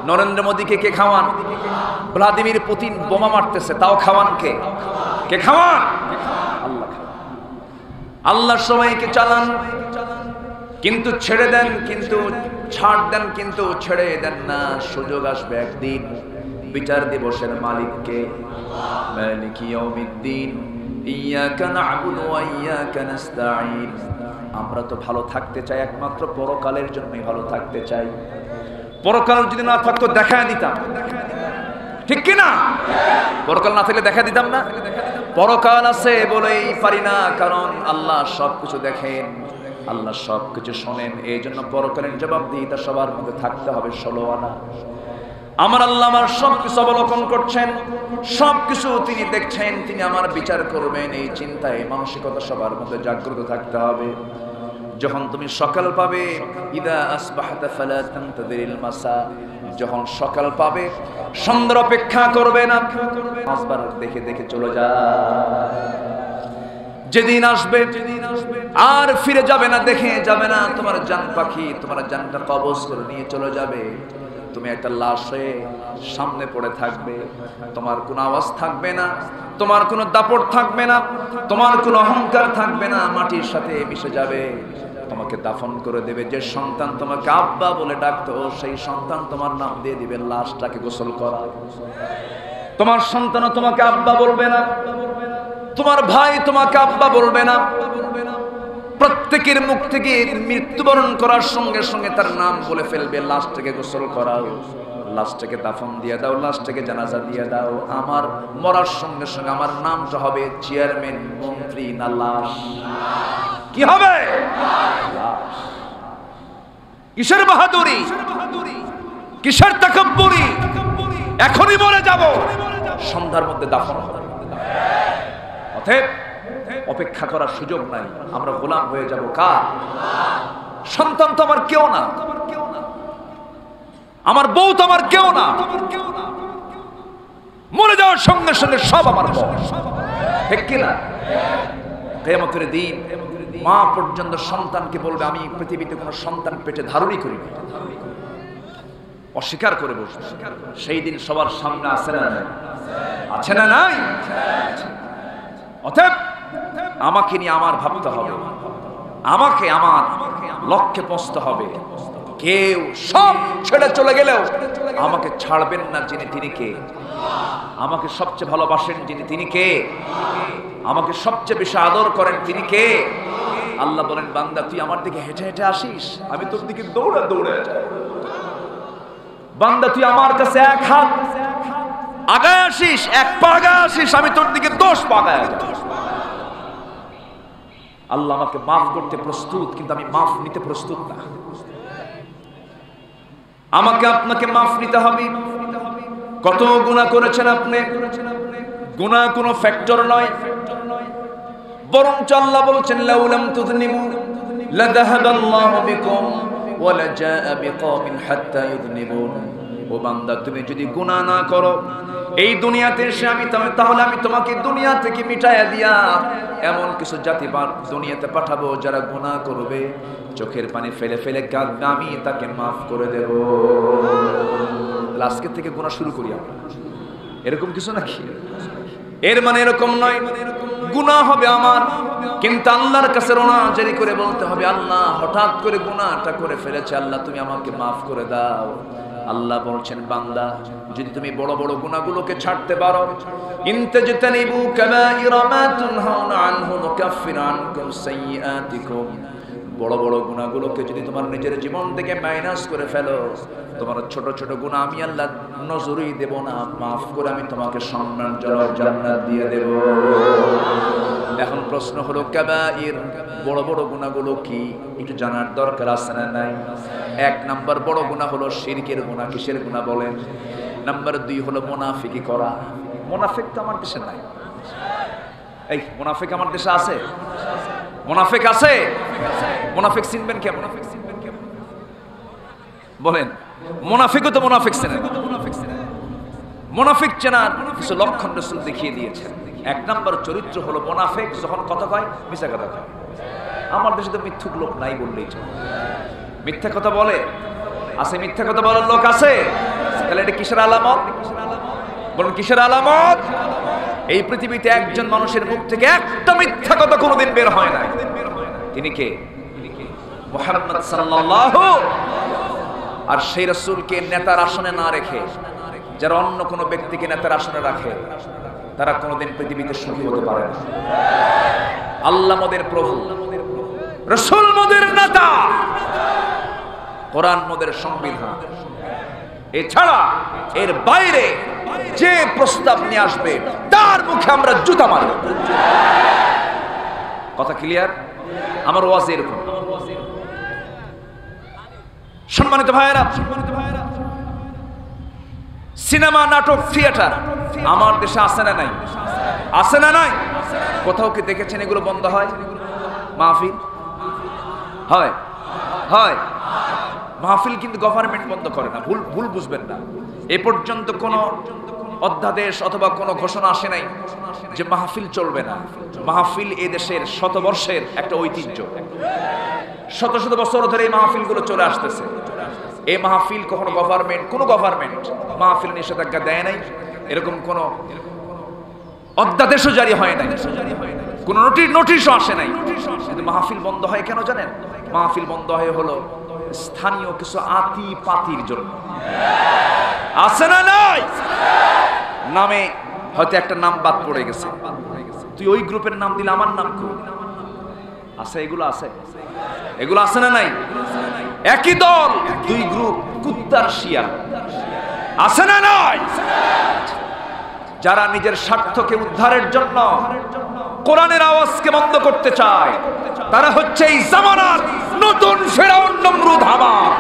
[SPEAKER 1] নরেন্দ্র মোদীকে কে খাওয়ান? ভ্লাদিমির পুতিন বোমা মারতেছে, তাও খাওয়ান কে? কে খাওয়ান? আল্লাহ খাওয়ান। আল্লাহ সবাইকে চালান, কিন্তু ছেড়ে দেন, কিন্তু ছাড় দেন, কিন্তু ছেড়ে দেন না। সুযোগ আসবে একদিন, বিচার দিবসের মালিককে, মালিক ইয়াউমিদ্দিন, ইয়াকা না'বুদু ওয়া ইয়াকা নাস্তাঈন। আমরা তো ভালো থাকতে চাই, একমাত্র পরকালের জন্যই ভালো থাকতে চাই। পরকাল যদি না থাকতো দেখায় দিতাম, ঠিক কি না? পরকাল না থাকলে দেখা দিতাম না। পরকাল আছে বলেই পারি না, কারণ আল্লাহ সবকিছু দেখেন, আল্লাহ সবকিছু শোনেন। এই জন্য পরকালের জবাবদিহিতা সবার মধ্যে থাকতে হবে। 16 আনা আমার আল্লাহ আমার সবকিছু অবলোকন করছেন, সবকিছু তিনি দেখছেন, তিনি আমার বিচার করবেন। এই চিন্তায় মানসিকতা সবার মধ্যে জাগ্রত থাকতে হবে। যখন তুমি সকাল পাবে, ইদা আসবাহতা ফালা তানতাদিরিল মাসা, যখন সকাল পাবে সন্ধ্যার অপেক্ষা করবে না, আসবার দেখে দেখে চলে যায়। যেদিন আসবে আর ফিরে যাবে না, দেখে যাবে না, তোমার জান পাখি তোমার জানটা কবজ করে নিয়ে চলে যাবে। তুমি একটা লাশ হয়ে সামনে পড়ে থাকবে, তোমার কোনো আওয়াজ থাকবে না, তোমার কোনো দাপট থাকবে না, তোমার কোনো অহংকার থাকবে না, মাটির সাথে মিশে যাবে। তোমাকে দাফন করে দেবে। যে সন্তান তোমাকে আব্বা বলে ডাকতো, সেই সন্তান তোমার নাম দিয়ে দিবে, লাশটাকে গোসল করা। তোমার সন্তানও তোমাকে আব্বা বলবে না, তোমার ভাই তোমাকে আব্বা বলবে না। প্রত্যেকের মুখ থেকে মৃত্যুবরণ করার সঙ্গে সঙ্গে তার নাম বলে ফেলবে, লাশটাকে গোসল করাও, লাশটাকে দাফন দিয়ে দাও, লাশটাকে জানাজা দিয়ে দাও। আমার মরার সঙ্গে সঙ্গে আমার নামটা হবে চেয়ারম্যান, মন্ত্রী না লাশ? কি হবে? কিসের বাহাদুরি, কিসের তাকাব্বুরি? এখনই মরে যাব, সন্ধ্যার মধ্যে দাফন হবে। অতএব অপেক্ষা করার সুযোগ নাই, আমরা গোলাম হয়ে যাব কার? সন্তান তো আমার কেউ না, আমার বউ তো আমার কেউ না, মরে যাওয়ার সঙ্গে সঙ্গে সব আমার বউ, ঠিক কিনা? কিয়ামতের দিন মা পর্যন্ত সন্তানকে বলবে, আমি পৃথিবীতে কোনো সন্তান পেটে ধারণই করিনি, অস্বীকার করে বসবে। সেই দিন সবার সামনে আছে না নাই? আছে না নাই? অতএব আমাকে নিয়ে আমার ভাবতে হবে, আমাকে আমার লক্ষ্যে পৌঁছতে হবে। কেউ সব ছেড়ে চলে গেলেও আমাকে ছাড়বেন না যিনি, তিনি কে? আমাকে সবচেয়ে ভালোবাসেন যিনি, তিনি কে? আমাকে সবচেয়ে বেশি আদর করেন তিনি কে? আল্লাহ বলেন, বান্দা তুই আমার দিকে হেঁটে হেঁটে আসিস, আমি তোর দিকে দৌড়ে দৌড়ে যাই। বান্দা তুই আমার কাছে এক হাত আগায় আসিস, এক পা আগায় আসিস, আমি তোর দিকে 10 পা আগায় যাই। আল্লাহ আমাকে মাফ করতে প্রস্তুত, কিন্তু আমি মাফ নিতে প্রস্তুত না। আমাকে আপনাকে মাফ নিতে হবে। কত গুনাহ করেছেন আপনি, গুনাহ কোনো ফ্যাক্টর নয়, বরং আল্লাহ বলছেন, লাউলাম তুযনিবু লাযাহাবাল্লাহু বিকুম ওয়া লাজাআ বিকওমিন হাত্তা ইউযনিবুন। ও বান্দা, তুমি যদি গুনাহ না করো এই দুনিয়াতে এসে তাহলে আমি তোমাকে দুনিয়া থেকে মিটাইয়া দিয়া এমন কিছু জাতি দুনিয়াতে পাঠাবো যারা গুনাহ করবে, চোখের পানি ফেলে ফেলে কাঁদবে, আমি তাকে মাফ করে দেব। আজকে থেকে গুনাহ শুরু করি আমরা, এরকম কিছু নাকি? এর মানে এরকম নয় গুনাহ হবে আমার, কিন্তু আল্লাহর কাছে রোনাজারি করে বলতে হবে, আল্লাহ হঠাৎ করে গুনাহটা করে ফেলেছে, আল্লাহ তুমি আমাকে মাফ করে দাও। আল্লাহ বলছেন, বান্দা যদি তুমি বড় বড় গুনাহগুলোকে ছাড়তে পারো, ইনতাজতানিবু কাবাইরা মা তুনহাউনা আনহু নুকাফির আনকুম সাইয়্যাতিকুম, বড় বড় গুনাহগুলোকে যদি তোমার নিজের জীবন থেকে মাইনাস করে ফেলো, তোমার ছোট ছোট গুনাহ আমি আল্লাহ নজরই দেব না, মাফ করে আমি তোমাকে সম্মানজনক জান্নাত দিয়ে দেব। এখন প্রশ্ন হলো, কাবাইর বড় বড় গুনাহগুলো কি? একটু জানার দরকার আছে না নাই? 1 নাম্বার বড় গুনাহ হলো শিরকের গুনাহ। কিসের গুনাহ বলেন? নাম্বার 2 হলো মুনাফিকি করা। মুনাফিক তো আমার দেশে নাই। এই মুনাফিক আমার দেশে আছে? মুনাফিক আছে? মুনাফিক চিনবেন কেমন? বলেন, মুনাফিকও তো মুনাফিক চেনেন। মুনাফিক চেনার কিছু লক্ষণ রাসূল দেখিয়ে দিয়েছেন। 1 নাম্বার চরিত্র হলো মুনাফিক যখন কথা কয় মিথ্যা কথা কয়। আমার দেশে তো মিথ্যুক লোক নাই বললেই চলে। মিথ্যা কথা বলে আছে, মিথ্যা কথা বলার লোক আছে। তাহলে এটা কিসের আলামত? বলুন কিসের আলামত? এই পৃথিবীতে একজন মানুষের মুখ থেকে একটা মিথ্যা কথা কোনোদিন বের হয় না। তিনি কে? মুহাম্মদ সাল্লাল্লাহু। আর সেই রাসূলকে নেতার আসনে না রেখে যারা অন্য কোনো ব্যক্তিকে নেতার আসনে রাখে, তারা কোনোদিন পৃথিবীতে সুখী হতে পারে না। আল্লাহ মোদের প্রভু, রাসূল মোদের নেতা, কোরআন মোদের সংবিধান। এছাড়া এর বাইরে যে প্রস্তাব নিয়ে আসবে তার মুখে আমরা জুতা মারব। কথা ক্লিয়ার? আমার ওয়াজ এরকম। সম্মানিত ভাইয়েরা, সিনেমা, নাটক, থিয়েটার আমার দেশে আছে না নাই? আছে না নাই? কোথাও কি দেখেছেন এগুলো বন্ধ হয়? মাহফিল হয়, হয়। মাহফিল কিন্তু গভর্নমেন্ট বন্ধ করে না, ভুল ভুল বুঝবেন না। এ পর্যন্ত কোনো অধ্যাদেশ অথবা কোনো ঘোষণা আসে নাই যে মাহফিল চলবে না। মাহফিল এই দেশের শতবর্ষের একটা ঐতিহ্য। শত শত বছর ধরে এই মাহফিলগুলো চলে আসতেছে। এই মাহফিল কখনো কোনো গভর্নমেন্ট মাহফিল নিষেধাজ্ঞা দেয় নাই, এরকম কোনো অধ্যাদেশও জারি হয় নাই, কোনো নোটিশও আসে নাই। কিন্তু মাহফিল বন্ধ হয় কেন জানেন? মাহফিল বন্ধ হয় হলো স্থানীয় কিছু আতি পাতির জন্য। আছে না নাই? নামে হয়তো একটা নাম বাদ পড়ে গেছে, তুই ওই গ্রুপের নাম দিলে আমার নাম কই? আছে, এগুলো আছে, এগুলো আছে না নাই? একই দল, দুই গ্রুপ, কুত্তার শিয়াল। আছে না নাই? যারা নিজের স্বার্থকে উদ্ধারের জন্য কোরআনের আওয়াজকে বন্ধ করতে চায়, তারা হচ্ছে এই জামানার নতুন ফেরাউন, নমরুদ, হামান।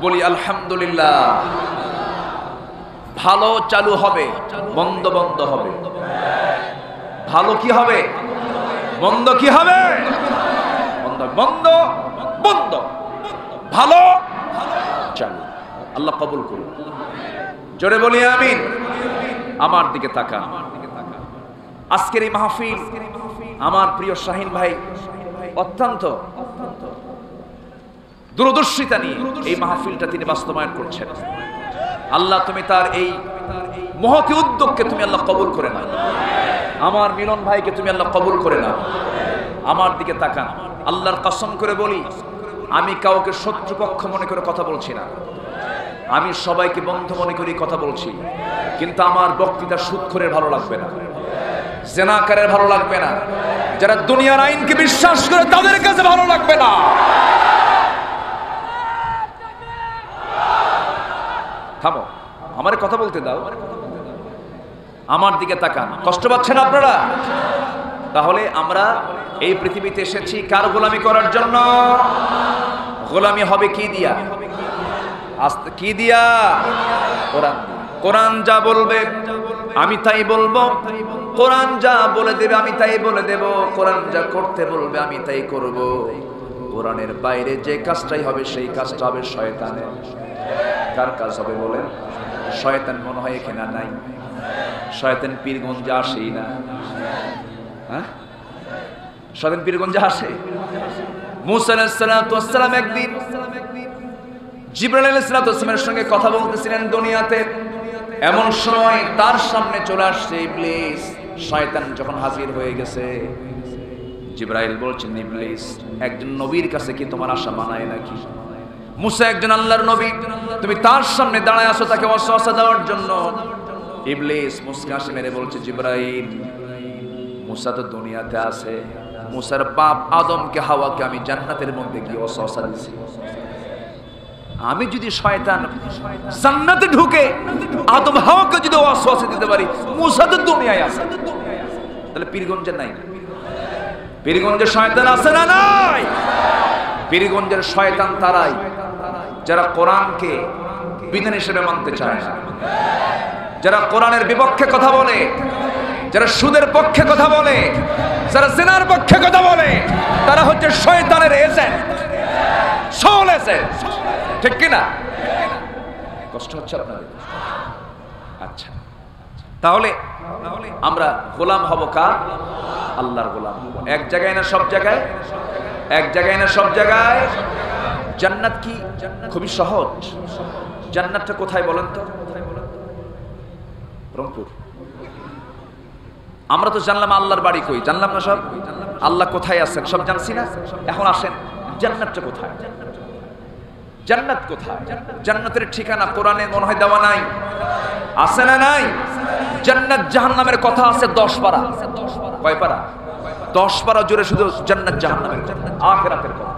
[SPEAKER 1] বলি আলহামদুলিল্লাহ। ভালো চালু হবে, মন্দ বন্ধ হবে। ভালো কি হবে, মন্দ কি হবে? মন্দ বন্ধ, বন্ধ, ভালো চালু। আল্লাহ কবুল করুন। জোরে বলি আমিন। আমার দিকে তাকান। আজকের এই মাহফিল আমার প্রিয় শাহিন ভাই অত্যন্ত দূরদর্শিতা নিয়ে এই মাহফিলটা তিনি বাস্তবায়ন করছেন। আল্লাহ তুমি তার এই মহতি উদ্যোগকে তুমি আল্লাহ কবুল করে নাও। আমার মিলন ভাইকে তুমি আল্লাহ কবুল করে নাও। আমার দিকে তাকান। আল্লাহর কসম করে বলি, আমি কাউকে শত্রুপক্ষ মনে করে কথা বলছি না, আমি সবাইকে বন্ধু মনে করে কথা বলছি। কিন্তু আমার বক্তৃতা সুদখোরের ভালো লাগবে না, জেনাকারের ভালো লাগবে না, যারা দুনিয়ার আইনকে বিশ্বাস করে তাদের কাছে ভালো লাগবে না। থামো, আমার কথা বলতে দাও। আমার দিকে তাকান। কষ্ট পাচ্ছেন আপনারা? তাহলে আমরা এই পৃথিবীতে এসেছি কার গোলামি করার জন্য? গোলামি হবে কি দিয়া? আস্তে কি দিয়া? কোরআন। কোরআন যা বলবে আমি তাই বলবো, কোরআন যা বলে দেবে আমি তাই বলে দেব, কোরআন যা করতে বলবে আমি তাই করব। কোরআনের বাইরে যে কাজটাই হবে সেই কাজটা হবে শয়তানের। কার কাজ হবে বলেন? শয়তান মনে হয় এখানে নাই। শয়তান পীরগঞ্জে আসেই না। হ্যাঁ, শয়তান পীরগঞ্জে আসে? মুসা আলাইহিস সালাতু ওয়াস সালাম একদিন জিবরাইল আলাইহিস সালাতু ওয়াস সালামের সঙ্গে কথা বলতেছিলেন দুনিয়াতে। এমন সময় তার সামনে চলে আসছে ইবলিস। শয়তান যখন হাজির হয়ে গেছে, জিবরাইল বলছেন, ইবলিস, একজন নবীর কাছে কি তোমার আশা মানায় নাকি? মুসা একজন আল্লাহর নবী, তুমি তার সামনে দাঁড়ায় আছো তাকে ওয়াসওয়াসা দেওয়ার জন্য। ইবলিস মুস্কি হাসি মেরে বলছে, জিবরাইল, মুসা তো দুনিয়াতে আছে, মুসার বাপ আদমকে হাওয়াকে আমি জান্নাতের মধ্যে গিয়ে ওয়াসওয়াসা দিয়েছি। আমি যদি শয়তান জান্নাতে ঢুকে আদম হাওয়াকে যদি ওয়াসওয়াসা দিতে পারি, মুসা তো দুনিয়ায় আছে, তাহলে পীরগঞ্জে নাই? পীরগঞ্জে শয়তান আছে না নাই? পীরগঞ্জের শয়তান তারাই যারা কোরআনকে বিধান হিসেবে মানতে চায় না, যারা কোরআনের বিপক্ষে কথা বলে, যারা সুদের পক্ষে কথা বলে, যারা জিনার পক্ষে কথা বলে, তারা হচ্ছে শয়তানের এজেন্ট, সোল এজেন্ট। ঠিক কিনা? কষ্ট হচ্ছে আপনাদের? আচ্ছা, তাহলে আমরা গোলাম হব কার? আল্লাহর গোলাম হব। এক জায়গায় না সব জায়গায়? এক জায়গায় না সব জায়গায়? জান্নাত কি খুবই সহজ? জান্নাতটা কোথায় বলেন তো? রংপুর। আমরা তো জানলাম আল্লাহর বাড়ি কই, জানলাম না সব? আল্লাহ কোথায় আছেন সব জানছি না? এখন আসেন, জান্নাতটা কোথায়? জান্নাত কোথায়? জান্নাতের ঠিকানা কোরআনে মনে হয় দেওয়া নাই, আছে না নাই? জান্নাত জাহান্নামের কথা আছে 10 পারা। কয় পারা? 10 পারা জুড়ে শুধু জান্নাত জাহান্নামের কথা, আখিরাতের কথা।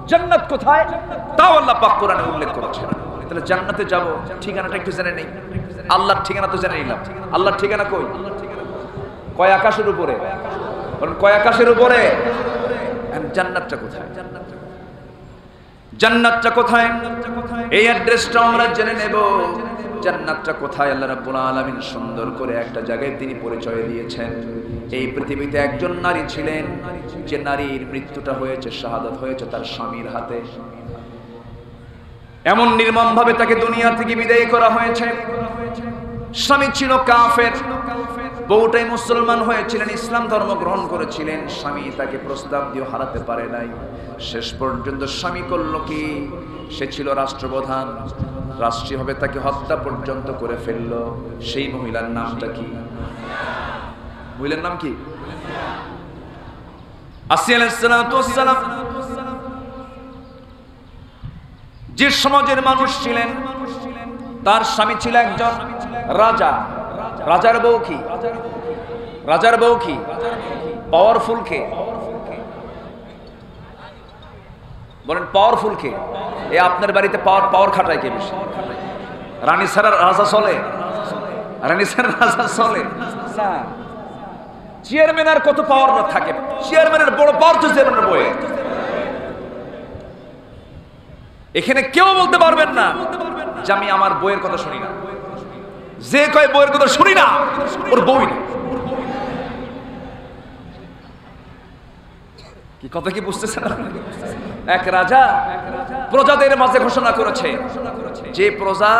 [SPEAKER 1] জান্নাত কোথায় তাও আল্লাহ পাক কোরআনে উল্লেখ করেছেন। তাহলে জান্নাতে যাব, ঠিকানাটা একটু জেনে নেই। আল্লাহর ঠিকানা তো জেনে নিলাম, আল্লাহর ঠিকানা কই? কয় আকাশের উপরে? বলেন কয় আকাশের উপরে? জান্নাতটা কোথায়? জান্নাতটা কোথায়? এই অ্যাড্রেসটা আমরা জেনে নেব। জান্নাতটা কোথায়? আল্লাহ রাব্বুল আলামিন সুন্দর করে একটা জায়গায় তিনি পরিচয় দিয়েছেন। এই পৃথিবীতে একজন নারী ছিলেন, যে নারীর মৃত্যুটা হয়েছে, শাহাদাত হয়েছে তার স্বামীর হাতে। এমন নির্মম ভাবে তাকে দুনিয়া থেকে বিদায় করা হয়েছে। স্বামী ছিল কাফের, বউটাই মুসলমান হয়েছিলেন, ইসলাম ধর্ম গ্রহণ করেছিলেন। স্বামী তাকে প্রস্তাব দিয়ে হারাতে পারে নাই। শেষ পর্যন্ত স্বামী করল কি? সে ছিল রাষ্ট্রপ্রধান, রাষ্ট্রীয়ভাবে তাকে হত্যা পর্যন্ত করে ফেলল। সেই মহিলার নামটা কি? মহিলার নাম কি? আসিয়া আলাইহিস সালাতু ওয়াস সালাম যে সমাজের মানুষ ছিলেন, তার স্বামী ছিল একজন রাজা। রাজার বউ কি? রাজার বউ কি? পাওয়ারফুল কে? বলেন পাওয়ারফুল কে? এ আপনার বাড়িতে পাওয়ার খাটায় কে বেশি? রানী ছাড়া রাজা চলে? রানী ছাড়া রাজা চলে না। চেয়ারম্যান আর কত পাওয়ার না থাকে? চেয়ারম্যানের বড় পাওয়ার তো চেয়ারম্যানের বউয়ে। এখানে কেউ বলতে পারবেন না যে আমি আমার বইয়ের কথা শুনি না। যে কয় বইয়ের কথা শুনি না, ওর বই না। কি কথা কি বুঝতেছেন? এক রাজা প্রজাদের মাঝে ঘোষণা করেছে, যে প্রজা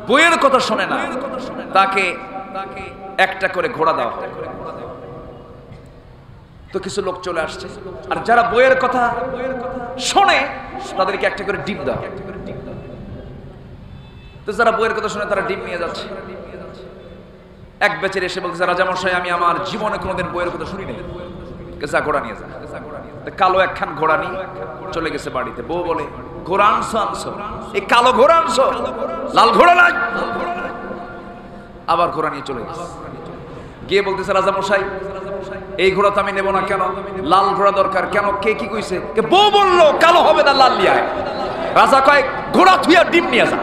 [SPEAKER 1] বইয়ের কথা শোনে না তাকে একটা করে ঘোড়া দেওয়া হয়। তো কিছু লোক চলে আসছে, আর যারা বইয়ের কথা শোনে তাদেরকে একটা করে ডিম দেওয়া। তো যারা বইয়ের কথা শুনে তারা ডিম নিয়ে যাচ্ছে। এক বেচারি এসে বলতেছে, রাজামশাই আমি আমার জীবনে কোনোদিন বইয়ের কথা শুনি নাই, যা ঘোড়া নিয়ে যা। কালো একখান ঘোড়া নিয়ে চলে গেছে বাড়িতে। বউ বলে, ঘোড়া আনছো? এই কালো ঘোড়া আনছো? লাল ঘোড়া নাই? আবার ঘোড়া নিয়ে চলে গেছে। গিয়ে বলতেছে, রাজামশাই এই ঘোড়া তো আমি নেবো না। কেন? লাল ঘোড়া দরকার। কেন? কে কি কইছে? বউ বললো কালো হবে না, লাল লিয়ায়। রাজা কয়, ঘোড়া থুইয়া ডিম নিয়ে যা।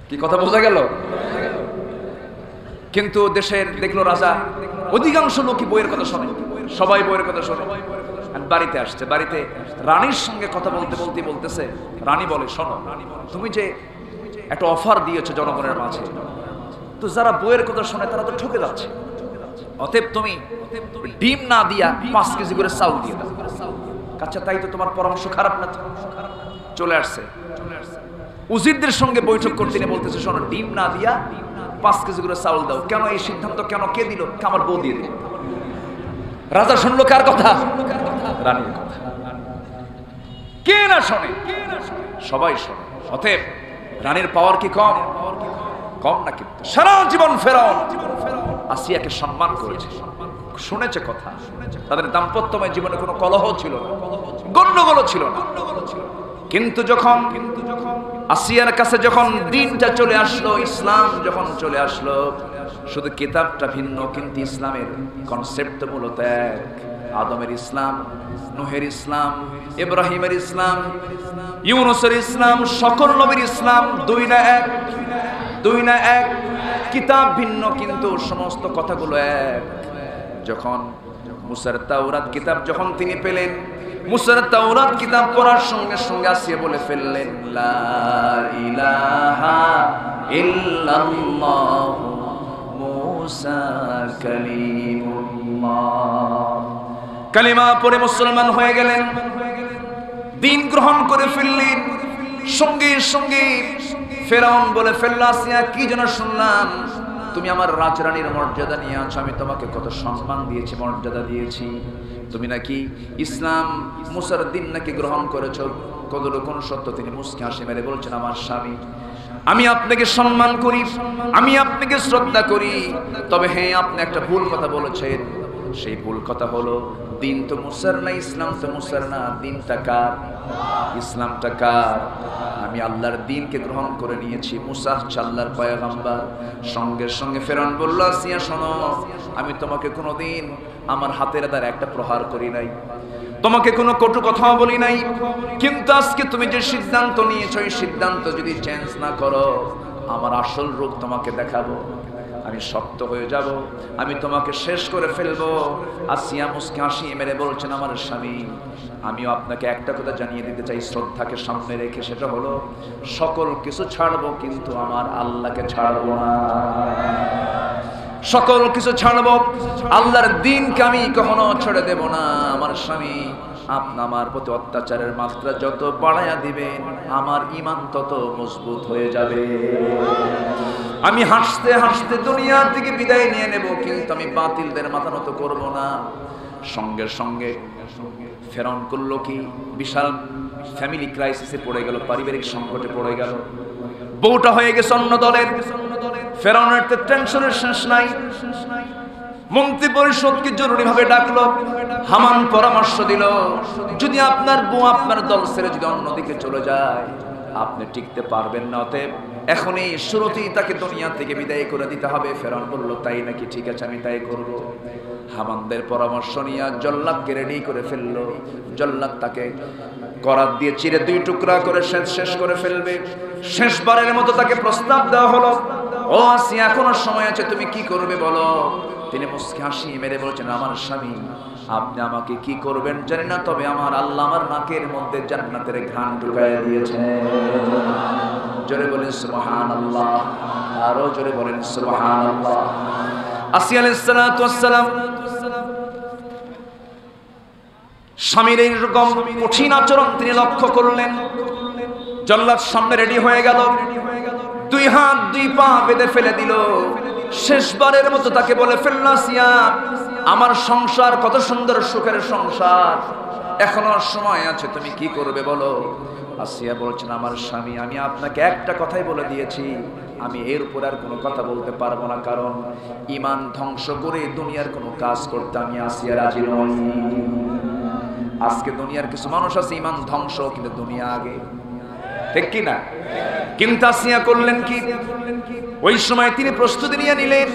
[SPEAKER 1] কি কথা বোঝা গেল? কিন্তু দেশের দেখলো রাজা অধিকাংশ লোকই বইয়ের কথা শোনে, সবাই বইয়ের কথা শোনে। বাড়িতে আসছে, বাড়িতে রানীর সঙ্গে কথা বলতে বলতে বলতেছে, রানী বলে, শোনো তুমি যে একটা অফার দিয়েছো জনগণের মাঝে, তো যারা বইয়ের কথা শোনে তারা তো ঠকে যাচ্ছে। অতএব তুমি ডিম না দিয়া 5 কেজি করে চাউল দিয়ে দাও। আচ্ছা তাই তো, তোমার পরামর্শ খারাপ না তো? চলে আসছে উজিরদের সঙ্গে বৈঠক করতে নিয়ে বলতেছে, শোনো ডিম না দিয়া 5 কেজি করে চাউল দাও। কেন এই সিদ্ধান্ত? কেন? কে দিল? আমার বউ দিয়ে দিল। রাজা শুনলো কার কথা? রানীর কথা। কে না শোনে? সবাই শোনে। অতএব রানীর পাওয়ার কি কম? কম না। কিন্তু সারা জীবন ফেরাউন আসিয়াকে সম্মান করেছে, শুনেছে কথা। তাদের দাম্পত্যময় জীবনে কোনো কলহ ছিল না, গন্ডগোল ছিল না। কিন্তু যখন আসিয়ার কাছে যখন দিনটা চলে আসলো, ইসলাম যখন চলে আসলো, শুধু কিতাবটা ভিন্ন কিন্তু ইসলামের কনসেপ্ট মূলত এক। আদমের ইসলাম, নূহের ইসলাম, ইব্রাহিমের ইসলাম, ইউনূসের ইসলাম, সকল নবীর ইসলাম দুই না এক। দুই না এক, কিতাব ভিন্ন কিন্তু সমস্ত কথাগুলো এক। যখন মুসার তাওরাত কিতাব যখন তিনি পেলেন, মুসার তাওরাত কিতাব পড়ার সঙ্গে সঙ্গে আসিয়া বলে ফেললেন, লা ইলাহা ইল্লাল্লাহ মুসা কালিমুল্লাহ। কালিমা পড়ে মুসলমান হয়ে গেলেন, দিন গ্রহণ করে ফেললেন। সঙ্গে সঙ্গে ফেরাউন বলে ফেলল, আসিয়া কি যেন শুনলাম তুমি আমার রাজরানীর মর্যাদা নিয়ে আছো, আমি তোমাকে কত সম্মান দিয়েছি, মর্যাদা দিয়েছি, তুমি নাকি ইসলাম মুসার দিন নাকি গ্রহণ করেছো। কতটুকুন সত্য? তিনি মুস্কি হাসি মেরে বলছেন, আমার স্বামী আমি আপনাকে সম্মান করি, আমি আপনাকে শ্রদ্ধা করি, তবে হ্যাঁ আপনি একটা ভুল কথা বলেছেন। সেই ভুল কথা হলো, দিন তো মুসার না, ইসলাম তো মুসার না, দিনটা কার? ইসলামটা কার? আমি আল্লাহর দিনকে গ্রহণ করে নিয়েছি, মুসা হচ্ছে আল্লাহর পয়গম্বর। সঙ্গে সঙ্গে ফেরাউন বলল, আসিয়া শোনো, আমি তোমাকে কোনোদিন আমার হাতের দ্বারা একটা প্রহার করি নাই, তোমাকে কোনো কটু কথা বলি নাই, কিন্তু আজকে তুমি যে সিদ্ধান্ত নিয়েছো এই সিদ্ধান্ত যদি চেঞ্জ না করো আমার আসল রূপ তোমাকে দেখাবো, আমি শক্ত হয়ে যাব, আমি তোমাকে শেষ করে ফেলবো। আসিয়া মুস্কি হাসি মেরে বলছেন, আমার স্বামী আমিও আপনাকে একটা কথা জানিয়ে দিতে চাই শ্রদ্ধাকে সামনে রেখে, সেটা হলো সকল কিছু ছাড়বো কিন্তু আমার আল্লাহকে ছাড়বো না। সকল কিছু ছাড়বো, আল্লাহর দ্বীনকে আমি কখনো ছেড়ে দেব না। আমার স্বামী আপনি আমার প্রতি অত্যাচারের মাত্রা যত বাড়াইয়া দিবেন আমার ঈমান তত মজবুত হয়ে যাবে। আমি হাসতে হাসতে দুনিয়া থেকে বিদায় নিয়ে নেব, কিন্তু আমি বাতিলদের মাথা নত করব না। সঙ্গে সঙ্গে ফেরাউন করলো কি, বিশাল ফ্যামিলি ক্রাইসিসে পড়ে গেল, পারিবারিক সংকটে পড়ে গেল। বউটা হয়ে গেছে অন্য দলের। ফেরাউনের তো টেনশনের শেষ নাই। মন্ত্রী পরিষদকে জরুরি ভাবে ডাকলো। হামান পরামর্শ দিল, যদি আপনার বউ আপনার দল ছেড়ে যদি অন্যদিকে চলে যায় আপনি টিকতে পারবেন না, অতএব এখনই শুরুতেই তাকে দুনিয়া থেকে বিদায় করে দিতে হবে। ফেরাউন বলল, তাই নাকি, ঠিক আছে আমি তাই করব। হামানদের পরামর্শ নিয়ে জল্লাদকে রেডি করে ফেললো। জল্লাদ তাকে করাত দিয়ে চিরে 2 টুকরা করে শেষ করে ফেলবে। শেষবারের মতো তাকে প্রস্তাব দেওয়া হলো, ও আসিয়া এখনো সময় আছে, তুমি কি করবে বলো। তিনি মুস্কি হাসি মেরে বলছেন, আমার স্বামী আপনি আমাকে কি করবেন জানি না, তবে আমার আল্লাহ আমার নাকের মধ্যে জান্নাতের ঘ্রাণ ঢুকাইয়া দিয়েছে। জোরে বলেন সুবহানাল্লাহ, আরো জোরে বলেন সুবহানাল্লাহ। আসিয়া আলাইহিস সালাতু ওয়াস সালাম স্বামীর এইরকম কঠিন আচরণ তিনি লক্ষ্য করলেন। জল্লাদ সামনে রেডি হয়ে গেল, 2 হাত 2 পা বেঁধে ফেলে দিল। শেষবারের মতো তাকে বলে ফেলল, আসিয়া আমার সংসার কত সুন্দর সুখের সংসার, এখনো সময় আছে, তুমি কি করবে বলো। আসিয়া বলছেন, আমার স্বামী আমি আপনাকে একটা কথাই বলে দিয়েছি, আমি এর উপর আর কোনো কথা বলতে পারবো না, কারণ ঈমান ধ্বংস করে দুনিয়ার কোনো কাজ করতে আমি আসিয়া রাজি নই। আজকে দুনিয়ার কিছু মানুষ আছে ঈমান ধ্বংস কিন্তু দুনিয়া আগে, ঠিক কি না? কিন্তু আসিয়া করলেন কি, ওই সময় তিনি প্রস্তুতি নিয়ে নিলেন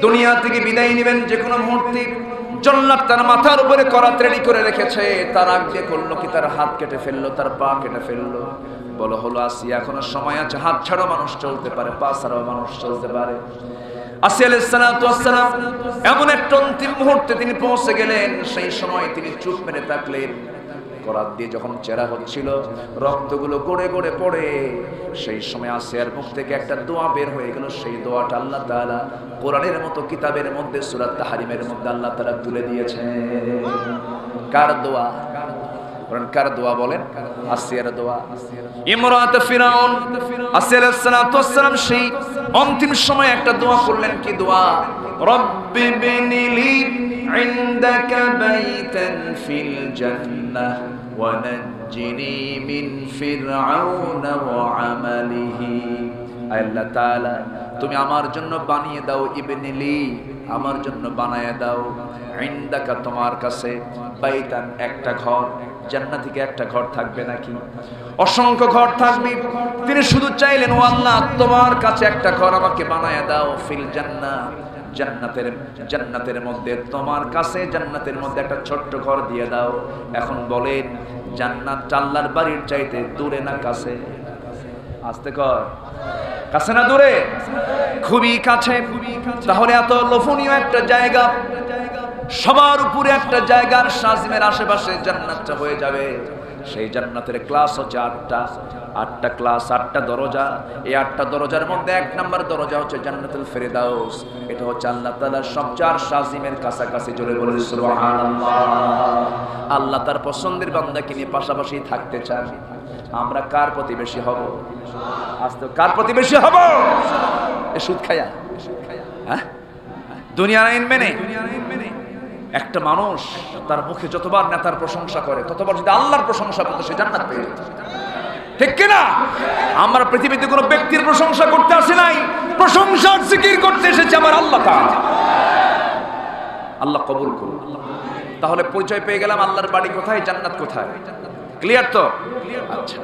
[SPEAKER 1] দুনিয়া থেকে বিদায় নেবেন যে কোনো মুহূর্তে। জল্লাদ তার মাথার উপরে করাত রেডি করে রেখেছে, তার আগে করলো কি, তার হাত কেটে ফেললো, তার পা কেটে ফেললো। বলো হলো, আসিয়া এখনো সময় আছে, হাত ছাড়াও মানুষ চলতে পারে, পা ছাড়াও মানুষ চলতে পারে। আসিয়া আলাইহিস সালাতু ওয়াস সালাম এমন একটা অন্তিম মুহূর্তে তিনি পৌঁছে গেলেন, সেই সময় তিনি চুপ মেরে থাকলেন। করাত দিয়ে যখন চেরা হচ্ছিল, রক্তগুলো গড়ে গড়ে পড়ে, সেই সময় আসিয়ার মুখ থেকে একটা দোয়া বের হয়ে গেল। সেই দোয়াটা আল্লাহ তাআলা কোরআনের মতো কিতাবের মধ্যে সূরা তাহরিমের মধ্যে আল্লাহ তাআলা তুলে দিয়েছেন। কার দোয়া? কার দোয়া বলেন? আসিয়ার দোয়া। ইমরাত ফিরাউন আসিয়া আলাইহিস সালাতু ওয়াস সালাম সেই অন্তিম সময় একটা দোয়া করলেন। কি দোয়া? রব্বি বিনিলি ইনদাকা বাইতান ফিল জান্নাহ ওয়া নাজ্জিনি মিন ফিরআউনা ওয়া আমালিহি। আল্লাহ তাআলা তুমি আমার জন্য বানিয়ে দাও, ইবনিলি আমার জন্য বানায়া দাও, ইনদাকা তোমার কাছে, বাইতান একটা ঘর, জান্নাত থেকে একটা ঘর থাকবে নাকি? অসংখ্য ঘর থাকবে। তিনি শুধু চাইলেন, ও আল্লাহ তোমার কাছে একটা ঘর আমাকে বানায়া দাও, ফিল জান্নাহ জান্নাতের মধ্যে, তোমার কাছে জান্নাতের মধ্যে একটা ছোট্ট ঘর দিয়ে দাও। এখন বলেন, জান্নাত আল্লাহর বাড়ির চাইতে দূরে না কাছে? আস্তে কর, কাছে না দূরে? খুবই কাছে। তাহলে এত লোভনীয় একটা জায়গা, সবার উপরে একটা জায়গার শাজিমের আশেপাশে জান্নাতটা হয়ে যাবে। সেই জান্নাতের ক্লাস হচ্ছে 8টা ক্লাস, 8টা দরজা। এই 8টা দরজার মধ্যে 1 নম্বর দরজা হচ্ছে জান্নাতুল ফেরদাউস। এটা হচ্ছে আল্লাহ তাআলার সবচেয়ে শাজিমের কাছাকাছি। জোরে বলে সুবহানাল্লাহ। আল্লাহ তার পছন্দের বান্দাকে নিয়ে পাশাপাশি থাকতে চান। আমরা কার প্রতিবেশী হব? আজ তো কার প্রতিবেশী হব? এ সুদ খায়া, হ্যাঁ, দুনিয়ার আইন মেনে। একটা মানুষ তার মুখে যতবার নেতার প্রশংসা করে, ততবার যদি আল্লাহর প্রশংসা করতো সে জান্নাত পেয়ে যেত, ঠিক কিনা? আমরা পৃথিবীতে কোনো ব্যক্তির প্রশংসা করতে আসি নাই, প্রশংসার জিকির করতে এসেছি আমার আল্লাহ তাআলা। আল্লাহ কবুল করুন। তাহলে পরিচয় পেয়ে গেলাম, আল্লাহর বাড়ি কোথায়, জান্নাত কোথায়। ক্লিয়ার তো? আচ্ছা,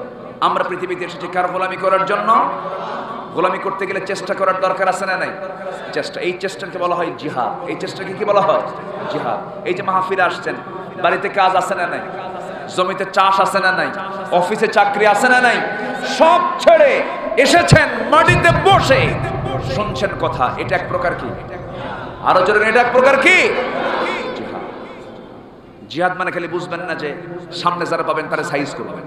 [SPEAKER 1] আমরা পৃথিবীতে এসেছি কার গোলামি করার জন্য? গোলামি করতে গেলে চেষ্টা করার দরকার আছে না নাই? চেষ্টা, এই চেষ্টাকে বলা হয় জিহাদ। এই চেষ্টাকে কি বলা হয়? জিহাদ। এই যে মাহফিলে আসছেন, বাড়িতে কাজ আছে না নাই? জমিতে চাষ আছে না নাই? অফিসে চাকরি আছে না নাই? সব ছেড়ে এসেছেন মাটিতে বসে শুনছেন কথা, এটা এক প্রকার কি? আরো জোরে, এটা এক প্রকার কি? জিহাদ। জিহাদ মানে খালি বুঝবেন না যে সামনে যারা পাবেন তারা সাইজ করবেন।